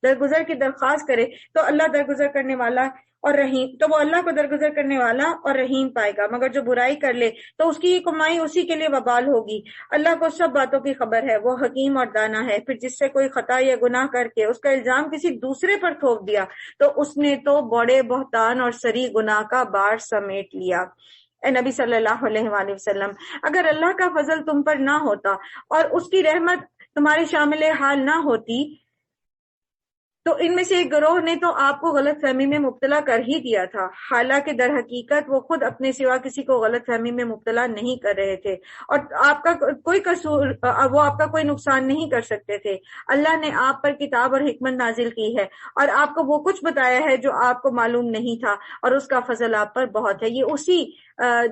درگزر کی درخواست کرے تو اللہ درگزر کرنے والا اور رحیم، تو وہ اللہ کو درگزر کرنے والا اور رحیم پائے گا. مگر جو برائی کر لے تو اس کی یہ کمائی اسی کے لیے وبال ہوگی. اللہ کو سب باتوں کی خبر ہے، وہ حکیم اور دانا ہے. پھر جس سے کوئی خطا یا گناہ کر کے اس کا الزام کسی دوسرے پر تھوپ دیا تو اس نے تو بڑے بہتان اور سری گناہ کا بار سمیٹ لیا. اے نبی صلی اللہ علیہ وآلہ وسلم، اگر اللہ کا فضل تم پر نہ ہوتا اور اس کی رحمت تمہارے شامل حال نہ ہوتی تو ان میں سے ایک گروہ نے تو آپ کو غلط فہمی میں مبتلا کر ہی دیا تھا، حالانکہ در حقیقت وہ خود اپنے سوا کسی کو غلط فہمی میں مبتلا نہیں کر رہے تھے اور آپ کا کوئی قصور، وہ آپ کا کوئی نقصان نہیں کر سکتے تھے. اللہ نے آپ پر کتاب اور حکمت نازل کی ہے اور آپ کو وہ کچھ بتایا ہے جو آپ کو معلوم نہیں تھا، اور اس کا فضل آپ پر بہت ہے. یہ اسی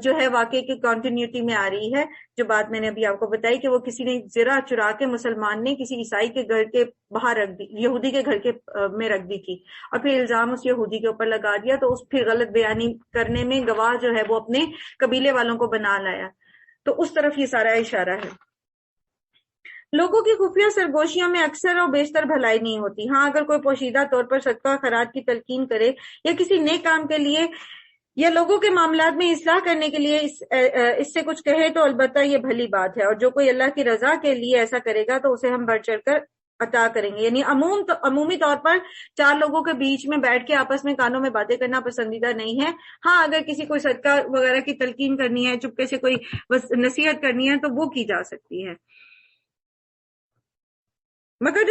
جو ہے واقعے کی کنٹینیوٹی میں آ رہی ہے جو بات میں نے ابھی آپ کو بتائی کہ وہ کسی نے زرہ چرا کے مسلمان نے کسی عیسائی کے گھر کے باہر رکھ دی، یہودی کے گھر کے میں رکھ دی تھی، اور پھر الزام اس یہودی کے اوپر لگا دیا. تو اس پھر غلط بیانی کرنے میں گواہ جو ہے وہ اپنے قبیلے والوں کو بنا لایا. تو اس طرف یہ سارا اشارہ ہے. لوگوں کی خفیہ سرگوشیوں میں اکثر اور بیشتر بھلائی نہیں ہوتی. ہاں، اگر کوئی پوشیدہ طور پر صدقہ خیرات کی تلقین کرے یا کسی نیک کام کے لیے یا لوگوں کے معاملات میں اصلاح کرنے کے لیے اس سے کچھ کہے تو البتہ یہ بھلی بات ہے. اور جو کوئی اللہ کی رضا کے لیے ایسا کرے گا تو اسے ہم بڑھ چڑھ کر عطا کریں گے. یعنی عمومی طور پر چار لوگوں کے بیچ میں بیٹھ کے آپس میں کانوں میں باتیں کرنا پسندیدہ نہیں ہے. ہاں، اگر کسی کوئی صدقہ وغیرہ کی تلقین کرنی ہے، چپکے سے کوئی نصیحت کرنی ہے تو وہ کی جا سکتی ہے. مگر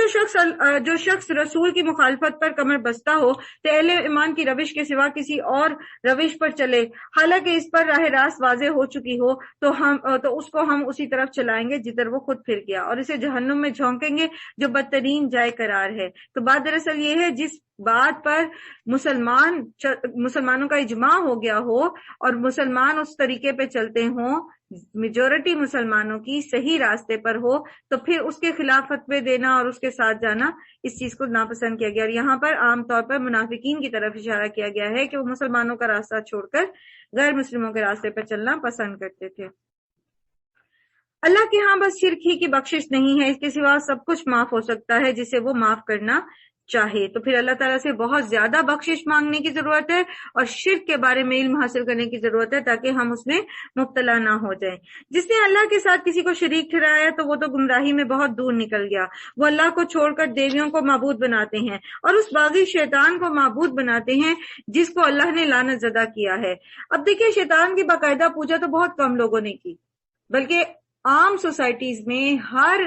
جو شخص رسول کی مخالفت پر کمر بستہ ہو تو اہل ایمان کی روش کے سوا کسی اور روش پر چلے، حالانکہ اس پر راہ راست واضح ہو چکی ہو تو اس کو ہم اسی طرف چلائیں گے جدھر وہ خود پھر گیا، اور اسے جہنم میں جھونکیں گے جو بدترین جائے قرار ہے. تو بات دراصل یہ ہے، جس بات پر مسلمانوں کا اجماع ہو گیا ہو اور مسلمان اس طریقے پہ چلتے ہوں، میجورٹی مسلمانوں کی صحیح راستے پر ہو، تو پھر اس کے خلاف فتوے دینا اور اس کے ساتھ جانا اس چیز کو ناپسند کیا گیا. اور یہاں پر عام طور پر منافقین کی طرف اشارہ کیا گیا ہے کہ وہ مسلمانوں کا راستہ چھوڑ کر غیر مسلموں کے راستے پر چلنا پسند کرتے تھے. اللہ کے ہاں بس شرک ہی کی بخشش نہیں ہے، اس کے سوا سب کچھ معاف ہو سکتا ہے جسے وہ معاف کرنا چاہے. تو پھر اللہ تعالیٰ سے بہت زیادہ بخشش مانگنے کی ضرورت ہے اور شرک کے بارے میں علم حاصل کرنے کی ضرورت ہے تاکہ ہم اس میں مبتلا نہ ہو جائیں. جس نے اللہ کے ساتھ کسی کو شریک ٹھہرایا تو وہ تو گمراہی میں بہت دور نکل گیا. وہ اللہ کو چھوڑ کر دیویوں کو معبود بناتے ہیں اور اس باغی شیطان کو معبود بناتے ہیں جس کو اللہ نے لعنت زدہ کیا ہے. اب دیکھیں، شیطان کی باقاعدہ پوجا تو بہت کم لوگوں نے کی، بلکہ عام سوسائٹیز میں ہر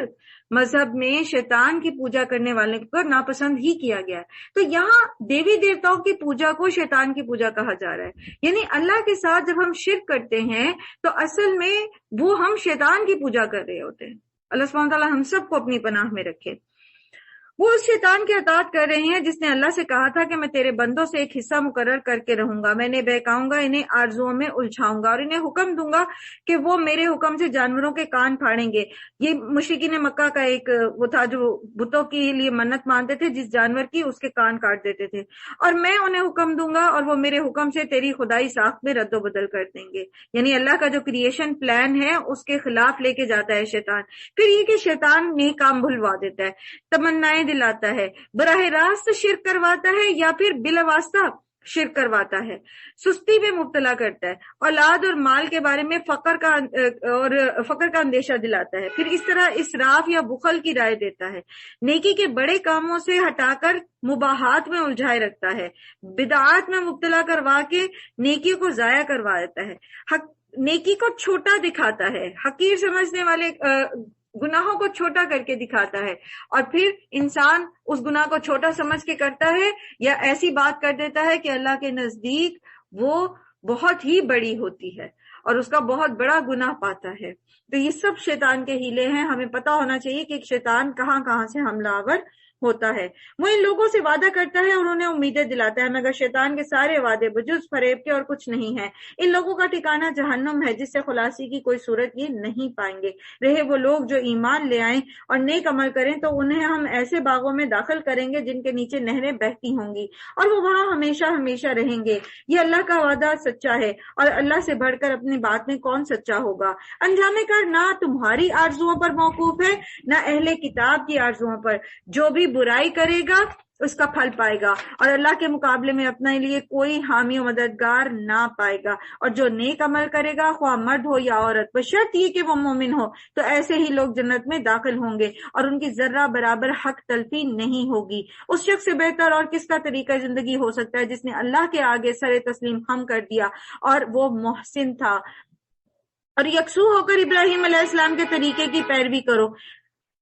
مذہب میں شیطان کی پوجا کرنے والے کو ناپسند ہی کیا گیا ہے۔ تو یہاں دیوی دیوتاؤں کی پوجا کو شیطان کی پوجا کہا جا رہا ہے، یعنی اللہ کے ساتھ جب ہم شرک کرتے ہیں تو اصل میں وہ ہم شیطان کی پوجا کر رہے ہوتے ہیں۔ اللہ سبحانہ تعالیٰ ہم سب کو اپنی پناہ میں رکھے۔ وہ اس شیطان کی اطاعت کر رہے ہیں جس نے اللہ سے کہا تھا کہ میں تیرے بندوں سے ایک حصہ مقرر کر کے رہوں گا، میں انہیں بہکاؤں گا، انہیں آرزوؤں میں الجھاؤں گا اور انہیں حکم دوں گا کہ وہ میرے حکم سے جانوروں کے کان پھاڑیں گے۔ یہ مشرکین مکہ کا ایک وہ تھا جو بتوں کے لیے منت مانتے تھے، جس جانور کی اس کے کان کاٹ دیتے تھے، اور میں انہیں حکم دوں گا اور وہ میرے حکم سے تیری خدائی ساخت میں رد و بدل کر دیں گے۔ یعنی اللہ کا جو کریشن پلان ہے اس کے خلاف لے کے جاتا ہے شیطان۔ پھر یہ کہ شیطان نیک کام بھلوا دیتا ہے، تمنائیں دلاتا ہے، براہ راست شرک کرواتا ہے یا پھر بلا واسطہ شرک کرواتا ہے، سستی میں مبتلا کرتا ہے، اولاد اور مال کے بارے میں فقر کا اندیشہ دلاتا ہے، پھر اس طرح اسراف یا بخل کی رائے دیتا ہے، نیکی کے بڑے کاموں سے ہٹا کر مباحات میں الجھائے رکھتا ہے، بدعات میں مبتلا کروا کے نیکی کو ضائع کروا دیتا ہے، نیکی کو چھوٹا دکھاتا ہے، حقیر سمجھنے والے گناہوں کو چھوٹا کر کے دکھاتا ہے، اور پھر انسان اس گناہ کو چھوٹا سمجھ کے کرتا ہے یا ایسی بات کر دیتا ہے کہ اللہ کے نزدیک وہ بہت ہی بڑی ہوتی ہے اور اس کا بہت بڑا گناہ پاتا ہے۔ تو یہ سب شیطان کے ہیلے ہیں۔ ہمیں پتہ ہونا چاہیے کہ شیطان کہاں کہاں سے حملہ آور ہوتا ہے۔ وہ ان لوگوں سے وعدہ کرتا ہے اور انہیں امیدیں دلاتا ہے، مگر شیطان کے سارے وعدے بجز فریب کے اور کچھ نہیں ہے۔ ان لوگوں کا ٹھکانہ جہنم ہے جس سے خلاصی کی کوئی صورت یہ نہیں پائیں گے۔ رہے وہ لوگ جو ایمان لے آئیں اور نیک عمل کریں تو انہیں ہم ایسے باغوں میں داخل کریں گے جن کے نیچے نہریں بہتی ہوں گی اور وہ وہاں ہمیشہ ہمیشہ رہیں گے۔ یہ اللہ کا وعدہ سچا ہے اور اللہ سے بڑھ کر اپنی بات میں کون سچا ہوگا۔ انجام کار نہ تمہاری آرزوؤں پر موقوف ہے نہ اہل کتاب کی آرزوؤں پر، جو بھی برائی کرے گا اس کا پھل پائے گا اور اللہ کے مقابلے میں اپنے لیے کوئی حامی و مددگار نہ پائے گا، اور جو نیک عمل کرے گا خواہ مرد ہو یا عورت بشرط یہ کہ وہ مومن ہو تو ایسے ہی لوگ جنت میں داخل ہوں گے اور ان کی ذرہ برابر حق تلفی نہیں ہوگی۔ اس شخص سے بہتر اور کس کا طریقہ زندگی ہو سکتا ہے جس نے اللہ کے آگے سر تسلیم خم کر دیا اور وہ محسن تھا۔ اور یکسو ہو کر ابراہیم علیہ السلام کے طریقے کی پیروی کرو،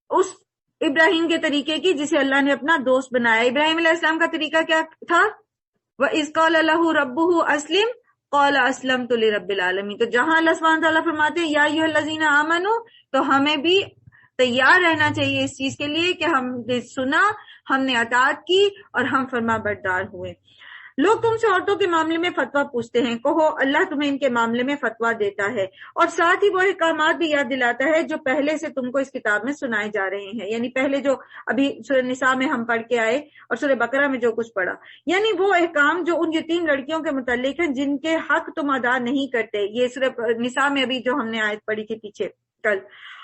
اس ابراہیم کے طریقے کی جسے اللہ نے اپنا دوست بنایا۔ ابراہیم علیہ السلام کا طریقہ کیا تھا؟ وَإِذْ قَالَ لَهُ رَبُّهُ أَسْلِمْ قَالَ أَسْلَمْتُ لِرَبِّ الْعَالَمِينَ۔ تو جہاں اللہ سبحانہ تعالیٰ فرماتے ہیں یا ایھا الذین آمنوا، تو ہمیں بھی تیار رہنا چاہیے اس چیز کے لیے کہ ہم نے سنا، ہم نے اطاعت کی اور ہم فرما بردار ہوئے۔ لوگ تم سے عورتوں کے معاملے میں فتویٰ پوچھتے ہیں، کہو اللہ تمہیں ان کے معاملے میں فتویٰ دیتا ہے اور ساتھ ہی وہ احکامات بھی یاد دلاتا ہے جو پہلے سے تم کو اس کتاب میں سنائے جا رہے ہیں، یعنی پہلے جو ابھی سورہ نساء میں ہم پڑھ کے آئے اور سورہ بقرہ میں جو کچھ پڑھا، یعنی وہ احکام جو ان یتیم لڑکیوں کے متعلق ہیں جن کے حق تم ادا نہیں کرتے، یہ سورہ نساء میں ابھی جو ہم نے آیت پڑھی تھی پیچھے کل،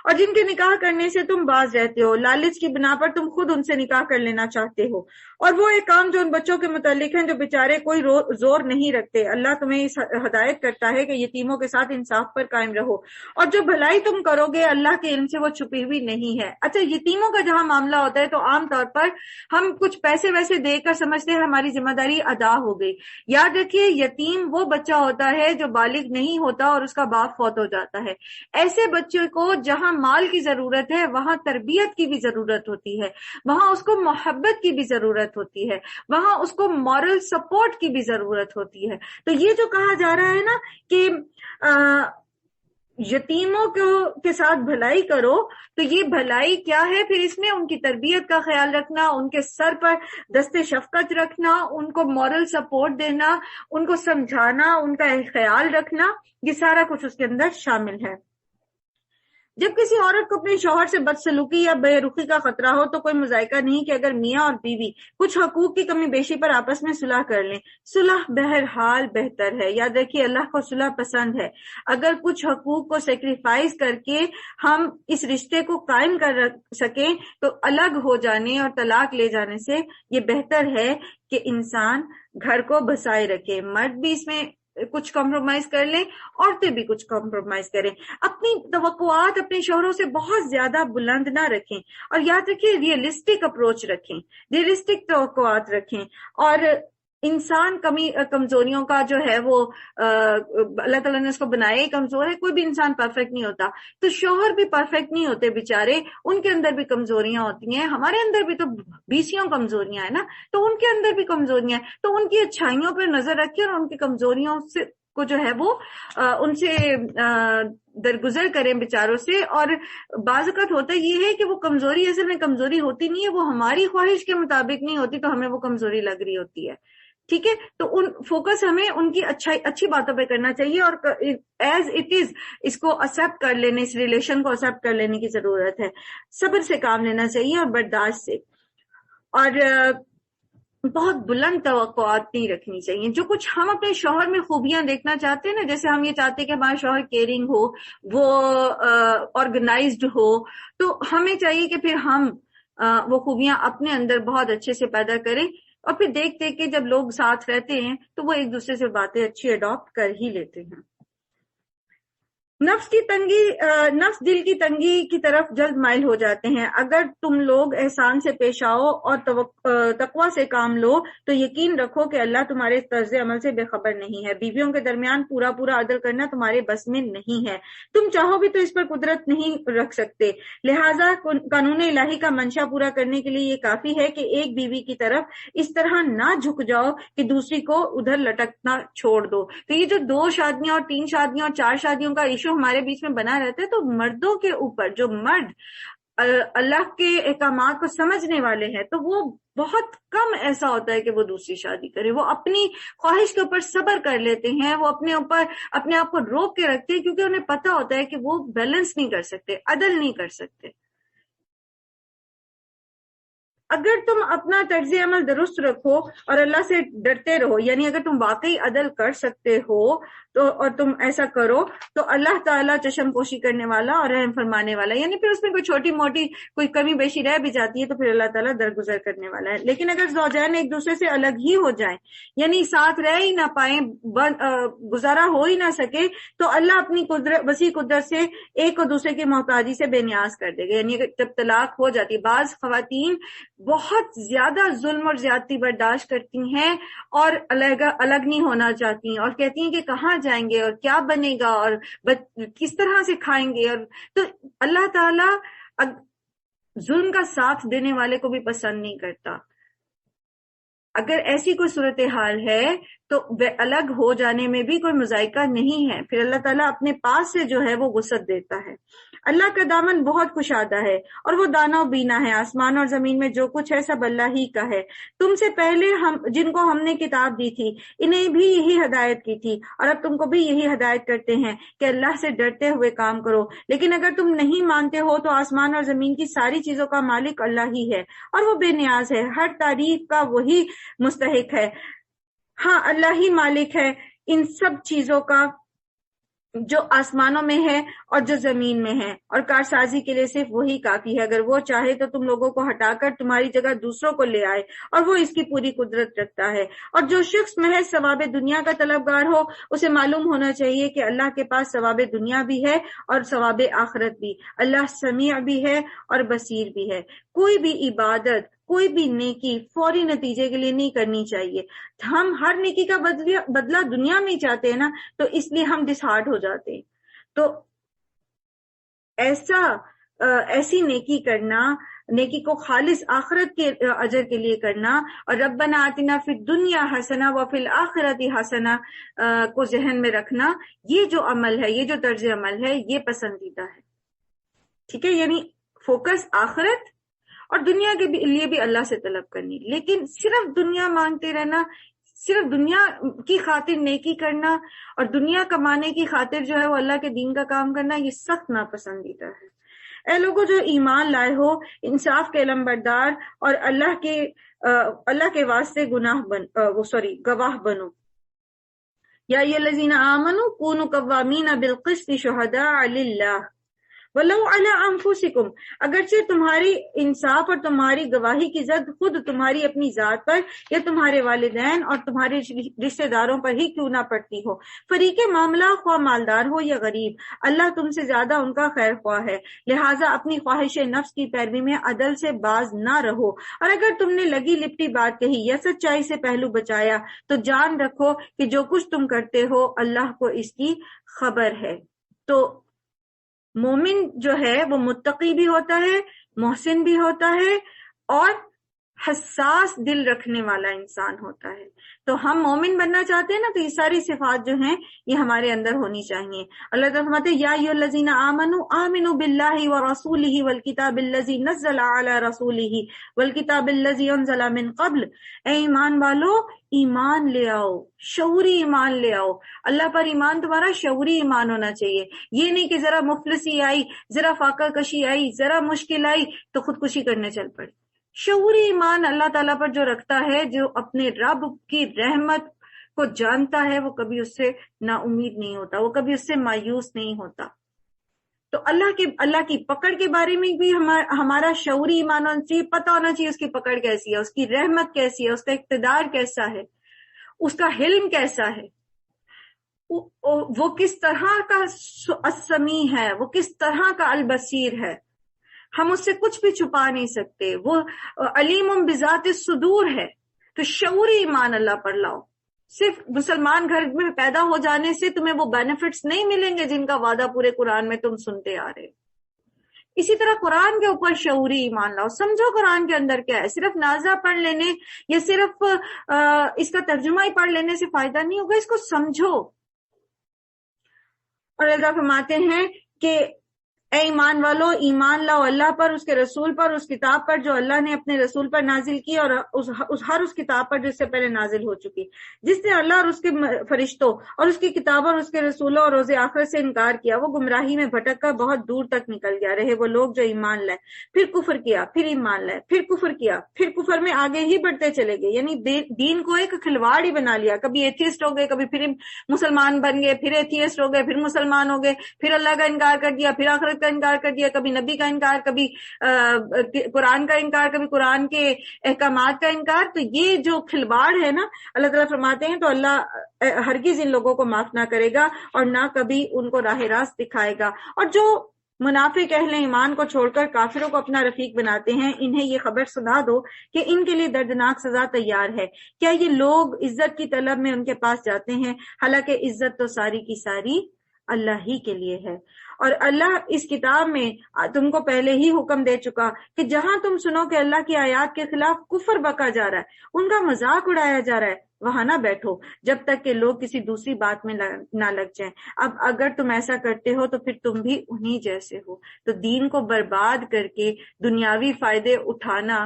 اور جن کے نکاح کرنے سے تم باز رہتے ہو، لالچ کی بنا پر تم خود ان سے نکاح کر لینا چاہتے ہو، اور وہ احکام جو ان بچوں کے متعلق ہیں جو بیچارے کوئی زور نہیں رکھتے۔ اللہ تمہیں اس ہدایت کرتا ہے کہ یتیموں کے ساتھ انصاف پر قائم رہو، اور جو بھلائی تم کرو گے اللہ کے علم سے وہ چھپی ہوئی نہیں ہے۔ اچھا، یتیموں کا جہاں معاملہ ہوتا ہے تو عام طور پر ہم کچھ پیسے ویسے دے کر سمجھتے ہیں ہماری ذمہ داری ادا ہو گئی۔ یاد رکھیے یتیم وہ بچہ ہوتا ہے جو بالغ نہیں ہوتا اور اس کا باپ فوت ہو جاتا ہے۔ ایسے بچے کو جہاں مال کی ضرورت ہے وہاں تربیت کی بھی ضرورت ہوتی ہے، وہاں اس کو محبت کی بھی ضرورت ہوتی ہے، وہاں اس کو مورل سپورٹ کی بھی ضرورت ہوتی ہے۔ تو یہ جو کہا جا رہا ہے نا کہ یتیموں کے ساتھ بھلائی کرو، تو یہ بھلائی کیا ہے؟ پھر اس میں ان کی تربیت کا خیال رکھنا، ان کے سر پر دست شفقت رکھنا، ان کو مورل سپورٹ دینا، ان کو سمجھانا، ان کا خیال رکھنا، یہ سارا کچھ اس کے اندر شامل ہے۔ جب کسی عورت کو اپنے شوہر سے بدسلوکی یا بے رخی کا خطرہ ہو تو کوئی مذائقہ نہیں کہ اگر میاں اور بیوی کچھ حقوق کی کمی بیشی پر آپس میں صلح کر لیں۔ صلح بہرحال بہتر ہے۔ یاد رکھیے اللہ کو صلح پسند ہے۔ اگر کچھ حقوق کو سیکریفائز کر کے ہم اس رشتے کو قائم کر سکیں تو الگ ہو جانے اور طلاق لے جانے سے یہ بہتر ہے کہ انسان گھر کو بسائے رکھے۔ مرد بھی اس میں کچھ کمپرومائز کر لیں، عورتیں بھی کچھ کمپرومائز کریں، اپنی توقعات اپنے شوہروں سے بہت زیادہ بلند نہ رکھیں، اور یاد رکھیں ریئلسٹک اپروچ رکھیں، ریئلسٹک توقعات رکھیں، اور انسان کمزوریوں کا جو ہے وہ اللہ تعالیٰ نے اس کو بنایا ہی کمزور ہے، کوئی بھی انسان پرفیکٹ نہیں ہوتا، تو شوہر بھی پرفیکٹ نہیں ہوتے بیچارے، ان کے اندر بھی کمزوریاں ہوتی ہیں، ہمارے اندر بھی تو بیسیوں کمزوریاں ہیں نا، تو ان کے اندر بھی کمزوریاں ہیں، تو ان کی اچھائیوں پر نظر رکھیں اور ان کی کمزوریوں سے کو جو ہے وہ ان سے درگزر کریں بیچاروں سے. اور بعض اوقات ہوتا یہ ہے کہ وہ کمزوری اصل میں کمزوری ہوتی نہیں ہے، وہ ہماری خواہش کے مطابق نہیں ہوتی، تو ہمیں وہ کمزوری لگ رہی ہوتی ہے. ٹھیک ہے، تو فوکس ہمیں ان کی اچھی باتوں پہ کرنا چاہیے اور ایز اٹ از اس کو ایکسپٹ کر لینے، اس ریلیشن کو ایکسپٹ کر لینے کی ضرورت ہے. صبر سے کام لینا چاہیے اور برداشت سے، اور بہت بلند توقعات نہیں رکھنی چاہیے. جو کچھ ہم اپنے شوہر میں خوبیاں دیکھنا چاہتے ہیں نا، جیسے ہم یہ چاہتے ہیں کہ ہمارا شوہر کیئرنگ ہو، وہ آرگنائزڈ ہو، تو ہمیں چاہیے کہ پھر ہم وہ خوبیاں اپنے اندر بہت اچھے سے پیدا کریں، اور پھر دیکھ دیکھ کے جب لوگ ساتھ رہتے ہیں تو وہ ایک دوسرے سے باتیں اچھی اڈاپٹ کر ہی لیتے ہیں. نفس دل کی تنگی کی طرف جلد مائل ہو جاتے ہیں. اگر تم لوگ احسان سے پیش آؤ اور تقوی سے کام لو تو یقین رکھو کہ اللہ تمہارے طرز عمل سے بے خبر نہیں ہے. بیویوں کے درمیان پورا عدل کرنا تمہارے بس میں نہیں ہے، تم چاہو بھی تو اس پر قدرت نہیں رکھ سکتے. لہٰذا قانون الہی کا منشا پورا کرنے کے لیے یہ کافی ہے کہ ایک بیوی کی طرف اس طرح نہ جھک جاؤ کہ دوسری کو ادھر لٹکنا چھوڑ دو. تو یہ جو 2 شادیاں اور 3 شادیاں اور 4 شادیوں کا ایشو ہمارے بیچ میں بنا رہتا ہے، تو مردوں کے اوپر، جو مرد اللہ کے احکامات کو سمجھنے والے ہیں، تو وہ بہت کم ایسا ہوتا ہے کہ وہ دوسری شادی کرے. وہ اپنی خواہش کے اوپر صبر کر لیتے ہیں، وہ اپنے آپ کو روک کے رکھتے ہیں، کیونکہ انہیں پتا ہوتا ہے کہ وہ بیلنس نہیں کر سکتے، عدل نہیں کر سکتے. اگر تم اپنا طرز عمل درست رکھو اور اللہ سے ڈرتے رہو، یعنی اگر تم واقعی عدل کر سکتے ہو تو اور تم ایسا کرو تو اللہ تعالیٰ چشم پوشی کرنے والا اور رحم فرمانے والا، یعنی پھر اس میں کوئی چھوٹی موٹی کوئی کمی بیشی رہ بھی جاتی ہے تو پھر اللہ تعالیٰ درگزر کرنے والا ہے. لیکن اگر زوجین ایک دوسرے سے الگ ہی ہو جائیں، یعنی ساتھ رہ ہی نہ پائیں، گزارا ہو ہی نہ سکے، تو اللہ اپنی وسیع قدرت سے ایک اور دوسرے کی محتاجی سے بے نیاز کر دے گا. یعنی جب طلاق ہو جاتی ہے، بعض خواتین بہت زیادہ ظلم اور زیادتی برداشت کرتی ہیں اور الگ نہیں ہونا چاہتی ہیں، اور کہتی ہیں کہ کہاں جائیں گے اور کیا بنے گا اور کس طرح سے کھائیں گے. اور تو اللہ تعالیٰ ظلم کا ساتھ دینے والے کو بھی پسند نہیں کرتا. اگر ایسی کوئی صورتحال ہے تو الگ ہو جانے میں بھی کوئی مذائقہ نہیں ہے، پھر اللہ تعالیٰ اپنے پاس سے جو ہے وہ وسعت دیتا ہے. اللہ کا دامن بہت کشادہ ہے اور وہ دانا و بینا ہے. آسمان اور زمین میں جو کچھ ہے سب اللہ ہی کا ہے. تم سے پہلے جن کو ہم نے کتاب دی تھی انہیں بھی یہی ہدایت کی تھی، اور اب تم کو بھی یہی ہدایت کرتے ہیں کہ اللہ سے ڈرتے ہوئے کام کرو. لیکن اگر تم نہیں مانتے ہو تو آسمان اور زمین کی ساری چیزوں کا مالک اللہ ہی ہے اور وہ بے نیاز ہے، ہر تعریف کا وہی مستحق ہے. ہاں، اللہ ہی مالک ہے ان سب چیزوں کا جو آسمانوں میں ہے اور جو زمین میں ہے، اور کارسازی کے لیے صرف وہی کافی ہے. اگر وہ چاہے تو تم لوگوں کو ہٹا کر تمہاری جگہ دوسروں کو لے آئے، اور وہ اس کی پوری قدرت رکھتا ہے. اور جو شخص محض ثواب دنیا کا طلبگار ہو اسے معلوم ہونا چاہیے کہ اللہ کے پاس ثواب دنیا بھی ہے اور ثواب آخرت بھی. اللہ سمیع بھی ہے اور بصیر بھی ہے. کوئی بھی عبادت، کوئی بھی نیکی فوری نتیجے کے لیے نہیں کرنی چاہیے. ہم ہر نیکی کا بدلہ دنیا میں ہی چاہتے ہیں نا، تو اس لیے ہم ڈسہارٹ ہو جاتے ہیں. تو ایسی نیکی کرنا، نیکی کو خالص آخرت کے اجر کے لیے کرنا، اور ربنا آتنا فی الدنیا حسنہ وفی الآخرۃ حسنہ کو ذہن میں رکھنا، یہ جو عمل ہے، یہ جو طرز عمل ہے، یہ پسندیدہ ہے. ٹھیک ہے، یعنی فوکس آخرت اور دنیا کے لیے بھی اللہ سے طلب کرنی. لیکن صرف دنیا مانگتے رہنا، صرف دنیا کی خاطر نیکی کرنا اور دنیا کمانے کی خاطر جو ہے وہ اللہ کے دین کا کام کرنا، یہ سخت ناپسندیدہ ہے. اے لوگوں جو ایمان لائے ہو، انصاف کے علم بردار اور اللہ کے واسطے گواہ بنو. یا الذین آمنوا کونوا قوامین بالقسط شہداء للہ وَلَوْ عَلَىٰ أَنفُسِكُمْ، اگرچہ تمہاری انصاف اور تمہاری گواہی کی زد خود تمہاری اپنی ذات پر یا تمہارے والدین اور تمہارے رشتہ داروں پر ہی کیوں نہ پڑتی ہو، فریق معاملہ خواہ مالدار ہو یا غریب، اللہ تم سے زیادہ ان کا خیر خواہ ہے، لہٰذا اپنی خواہش نفس کی پیروی میں عدل سے باز نہ رہو، اور اگر تم نے لگی لپٹی بات کہی یا سچائی سے پہلو بچایا تو جان رکھو کہ جو کچھ تم کرتے ہو اللہ کو اس کی خبر ہے۔ تو مومن جو ہے وہ متقی بھی ہوتا ہے، محسن بھی ہوتا ہے، اور حساس دل رکھنے والا انسان ہوتا ہے۔ تو ہم مومن بننا چاہتے ہیں نا، تو یہ ساری صفات جو ہیں یہ ہمارے اندر ہونی چاہیے۔ اللہ تعالیٰ فرماتے ہیں یا ایھا الذین آمنوا آمنوا باللہ ورسولہ والکتاب الذی نزل علی رسولہ والکتاب الذی انزل من قبل، اے ایمان والو ایمان لے آؤ، شعوری ایمان لے آؤ۔ اللہ پر ایمان تمہارا شعوری ایمان ہونا چاہیے، یہ نہیں کہ ذرا مفلسی آئی، ذرا فاقہ کشی آئی، ذرا مشکل آئی تو خودکشی کرنے چل پڑے۔ شعوری ایمان اللہ تعالیٰ پر جو رکھتا ہے، جو اپنے رب کی رحمت کو جانتا ہے، وہ کبھی اس سے نا امید نہیں ہوتا، وہ کبھی اس سے مایوس نہیں ہوتا۔ تو اللہ کی پکڑ کے بارے میں بھی ہمارا شعوری ایمان ہونا چاہیے، پتہ ہونا چاہیے اس کی پکڑ کیسی ہے، اس کی رحمت کیسی ہے، اس کا اقتدار کیسا ہے، اس کا حلم کیسا ہے، وہ کس طرح کا السمیع ہے، وہ کس طرح کا البصیر ہے۔ ہم اس سے کچھ بھی چھپا نہیں سکتے، وہ علیم بذات الصدور ہے۔ تو شعوری ایمان اللہ پر لاؤ۔ صرف مسلمان گھر میں پیدا ہو جانے سے تمہیں وہ بینیفٹس نہیں ملیں گے جن کا وعدہ پورے قرآن میں تم سنتے آ رہے۔ اسی طرح قرآن کے اوپر شعوری ایمان لاؤ، سمجھو قرآن کے اندر کیا ہے۔ صرف نازہ پڑھ لینے یا صرف اس کا ترجمہ ہی پڑھ لینے سے فائدہ نہیں ہوگا، اس کو سمجھو۔ اور اللہ فرماتے ہیں کہ اے ایمان والو ایمان لاؤ اللہ پر، اس کے رسول پر، اس کتاب پر جو اللہ نے اپنے رسول پر نازل کی، اور اس کتاب پر جس سے پہلے نازل ہو چکی۔ جس نے اللہ اور اس کے فرشتوں اور اس کی کتابوں اور اس کے رسولوں اور روز آخرت سے انکار کیا، وہ گمراہی میں بھٹک کر بہت دور تک نکل گیا۔ رہے وہ لوگ جو ایمان لائے، پھر کفر کیا، پھر ایمان لائے، پھر کفر کیا، پھر کفر میں آگے ہی بڑھتے چلے گئے، یعنی دین کو ایک کھلواڑ ہی بنا لیا۔ کبھی ایتھیسٹ ہو گئے، کبھی پھر مسلمان بن گئے، پھر ایتھیسٹ ہو گئے، پھر مسلمان ہو گئے، پھر اللہ کا انکار کر دیا، پھر آخرت کا انکار کر دیا، کبھی نبی کا انکار، کبھی قرآن کا انکار، کبھی قرآن کے احکامات کا انکار۔ تو یہ جو کھلواڑ ہے نا، اللہ تعالیٰ فرماتے ہیں تو اللہ ہرگز ان لوگوں کو معاف نہ کرے گا اور نہ کبھی ان کو راہ راست دکھائے گا۔ اور جو منافق اہل ایمان کو چھوڑ کر کافروں کو اپنا رفیق بناتے ہیں، انہیں یہ خبر سنا دو کہ ان کے لیے دردناک سزا تیار ہے۔ کیا یہ لوگ عزت کی طلب میں ان کے پاس جاتے ہیں، حالانکہ عزت تو ساری کی ساری اللہ ہی کے لیے ہے۔ اور اللہ اس کتاب میں تم کو پہلے ہی حکم دے چکا کہ جہاں تم سنو کہ اللہ کی آیات کے خلاف کفر بکا جا رہا ہے، ان کا مذاق اڑایا جا رہا ہے، وہاں نہ بیٹھو جب تک کہ لوگ کسی دوسری بات میں نہ لگ جائیں۔ اب اگر تم ایسا کرتے ہو تو پھر تم بھی انہی جیسے ہو۔ تو دین کو برباد کر کے دنیاوی فائدے اٹھانا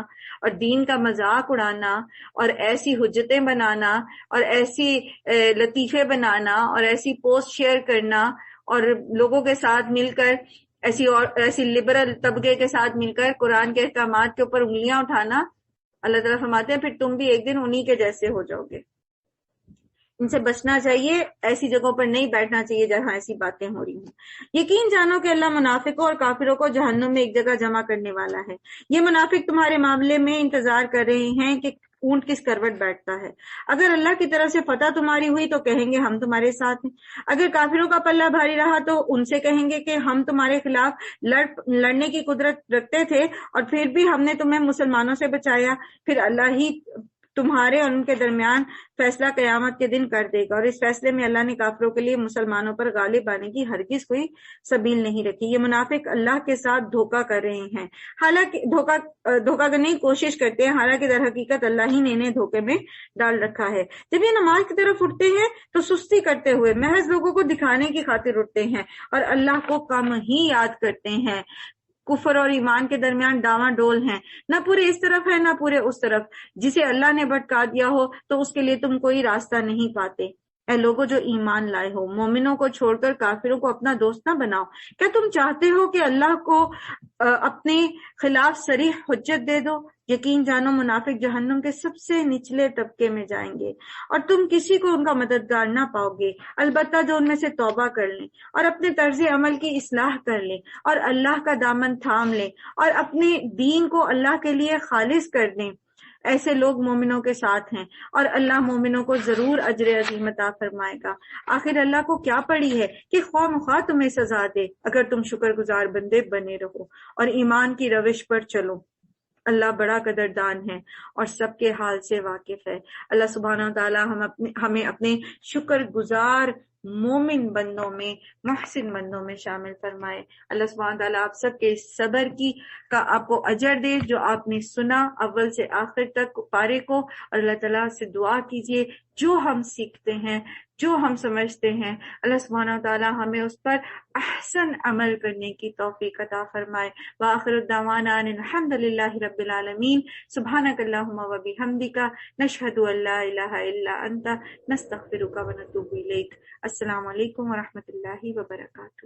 اور دین کا مذاق اڑانا اور ایسی حجتیں بنانا اور ایسی لطیفے بنانا اور ایسی پوسٹ شیئر کرنا اور لوگوں کے ساتھ مل کر ایسی لبرل طبقے کے ساتھ مل کر قرآن کے احکامات کے اوپر انگلیاں اٹھانا، اللہ تعالیٰ فرماتے ہیں پھر تم بھی ایک دن انہی کے جیسے ہو جاؤ گے۔ ان سے بچنا چاہیے، ایسی جگہوں پر نہیں بیٹھنا چاہیے جہاں ایسی باتیں ہو رہی ہیں۔ یقین جانو کہ اللہ منافقوں اور کافروں کو جہنم میں ایک جگہ جمع کرنے والا ہے۔ یہ منافق تمہارے معاملے میں انتظار کر رہے ہیں کہ اونٹ کس کروٹ بیٹھتا ہے۔ اگر اللہ کی طرف سے فتح تمہاری ہوئی تو کہیں گے ہم تمہارے ساتھ ہیں، اگر کافروں کا پلہ بھاری رہا تو ان سے کہیں گے کہ ہم تمہارے خلاف لڑنے کی قدرت رکھتے تھے اور پھر بھی ہم نے تمہیں مسلمانوں سے بچایا۔ پھر اللہ ہی تمہارے اور ان کے درمیان فیصلہ قیامت کے دن کر دے گا، اور اس فیصلے میں اللہ نے کافروں کے لیے مسلمانوں پر غالب آنے کی ہرگز کوئی سبیل نہیں رکھی۔ یہ منافق اللہ کے ساتھ دھوکہ کر رہے ہیں، حالانکہ دھوکہ کرنے کی کوشش کرتے ہیں، حالانکہ در حقیقت اللہ ہی نے انہیں دھوکے میں ڈال رکھا ہے۔ جب یہ نماز کی طرف اٹھتے ہیں تو سستی کرتے ہوئے محض لوگوں کو دکھانے کی خاطر اٹھتے ہیں اور اللہ کو کم ہی یاد کرتے ہیں۔ کفر اور ایمان کے درمیان ڈاواں ڈول ہیں، نہ پورے اس طرف ہے نہ پورے اس طرف۔ جسے اللہ نے بھٹکا دیا ہو تو اس کے لیے تم کوئی راستہ نہیں پاتے۔ اے لوگوں جو ایمان لائے ہو، مومنوں کو چھوڑ کر کافروں کو اپنا دوست نہ بناؤ۔ کیا تم چاہتے ہو کہ اللہ کو اپنے خلاف صریح حجت دے دو؟ یقین جانو منافق جہنم کے سب سے نچلے طبقے میں جائیں گے اور تم کسی کو ان کا مددگار نہ پاؤ گے، البتہ جو ان میں سے توبہ کر لیں اور اپنے طرز عمل کی اصلاح کر لیں اور اللہ کا دامن تھام لیں اور اپنے دین کو اللہ کے لیے خالص کر دیں، ایسے لوگ مومنوں کے ساتھ ہیں اور اللہ مومنوں کو ضرور اجر عظیم عطا فرمائے گا۔ آخر اللہ کو کیا پڑی ہے کہ خواہ مخواہ تمہیں سزا دے اگر تم شکر گزار بندے بنے رہو اور ایمان کی روش پر چلو۔ اللہ بڑا قدردان ہے اور سب کے حال سے واقف ہے۔ اللہ سبحانہ وتعالی ہمیں اپنے شکر گزار مومن بندوں میں، محسن بندوں میں شامل فرمائے۔ اللہ سبحانہ وتعالی آپ سب کے صبر کا آپ کو اجر دے جو آپ نے سنا اول سے آخر تک پارے کو، اور اللہ تعالیٰ سے دعا کیجئے جو ہم سیکھتے ہیں، جو ہم سمجھتے ہیں، اللہ سبحانہ وتعالی ہمیں اس پر احسن عمل کرنے کی توفیق عطا فرمائے۔ وآخر الدعوانا ان الحمد للہ رب العالمین۔ سبحانک اللہم و بحمدک، نشہد ان لا الہ الا انت، نستغفرک و نتوب الیک۔ السلام علیکم ورحمۃ اللہ وبرکاتہ۔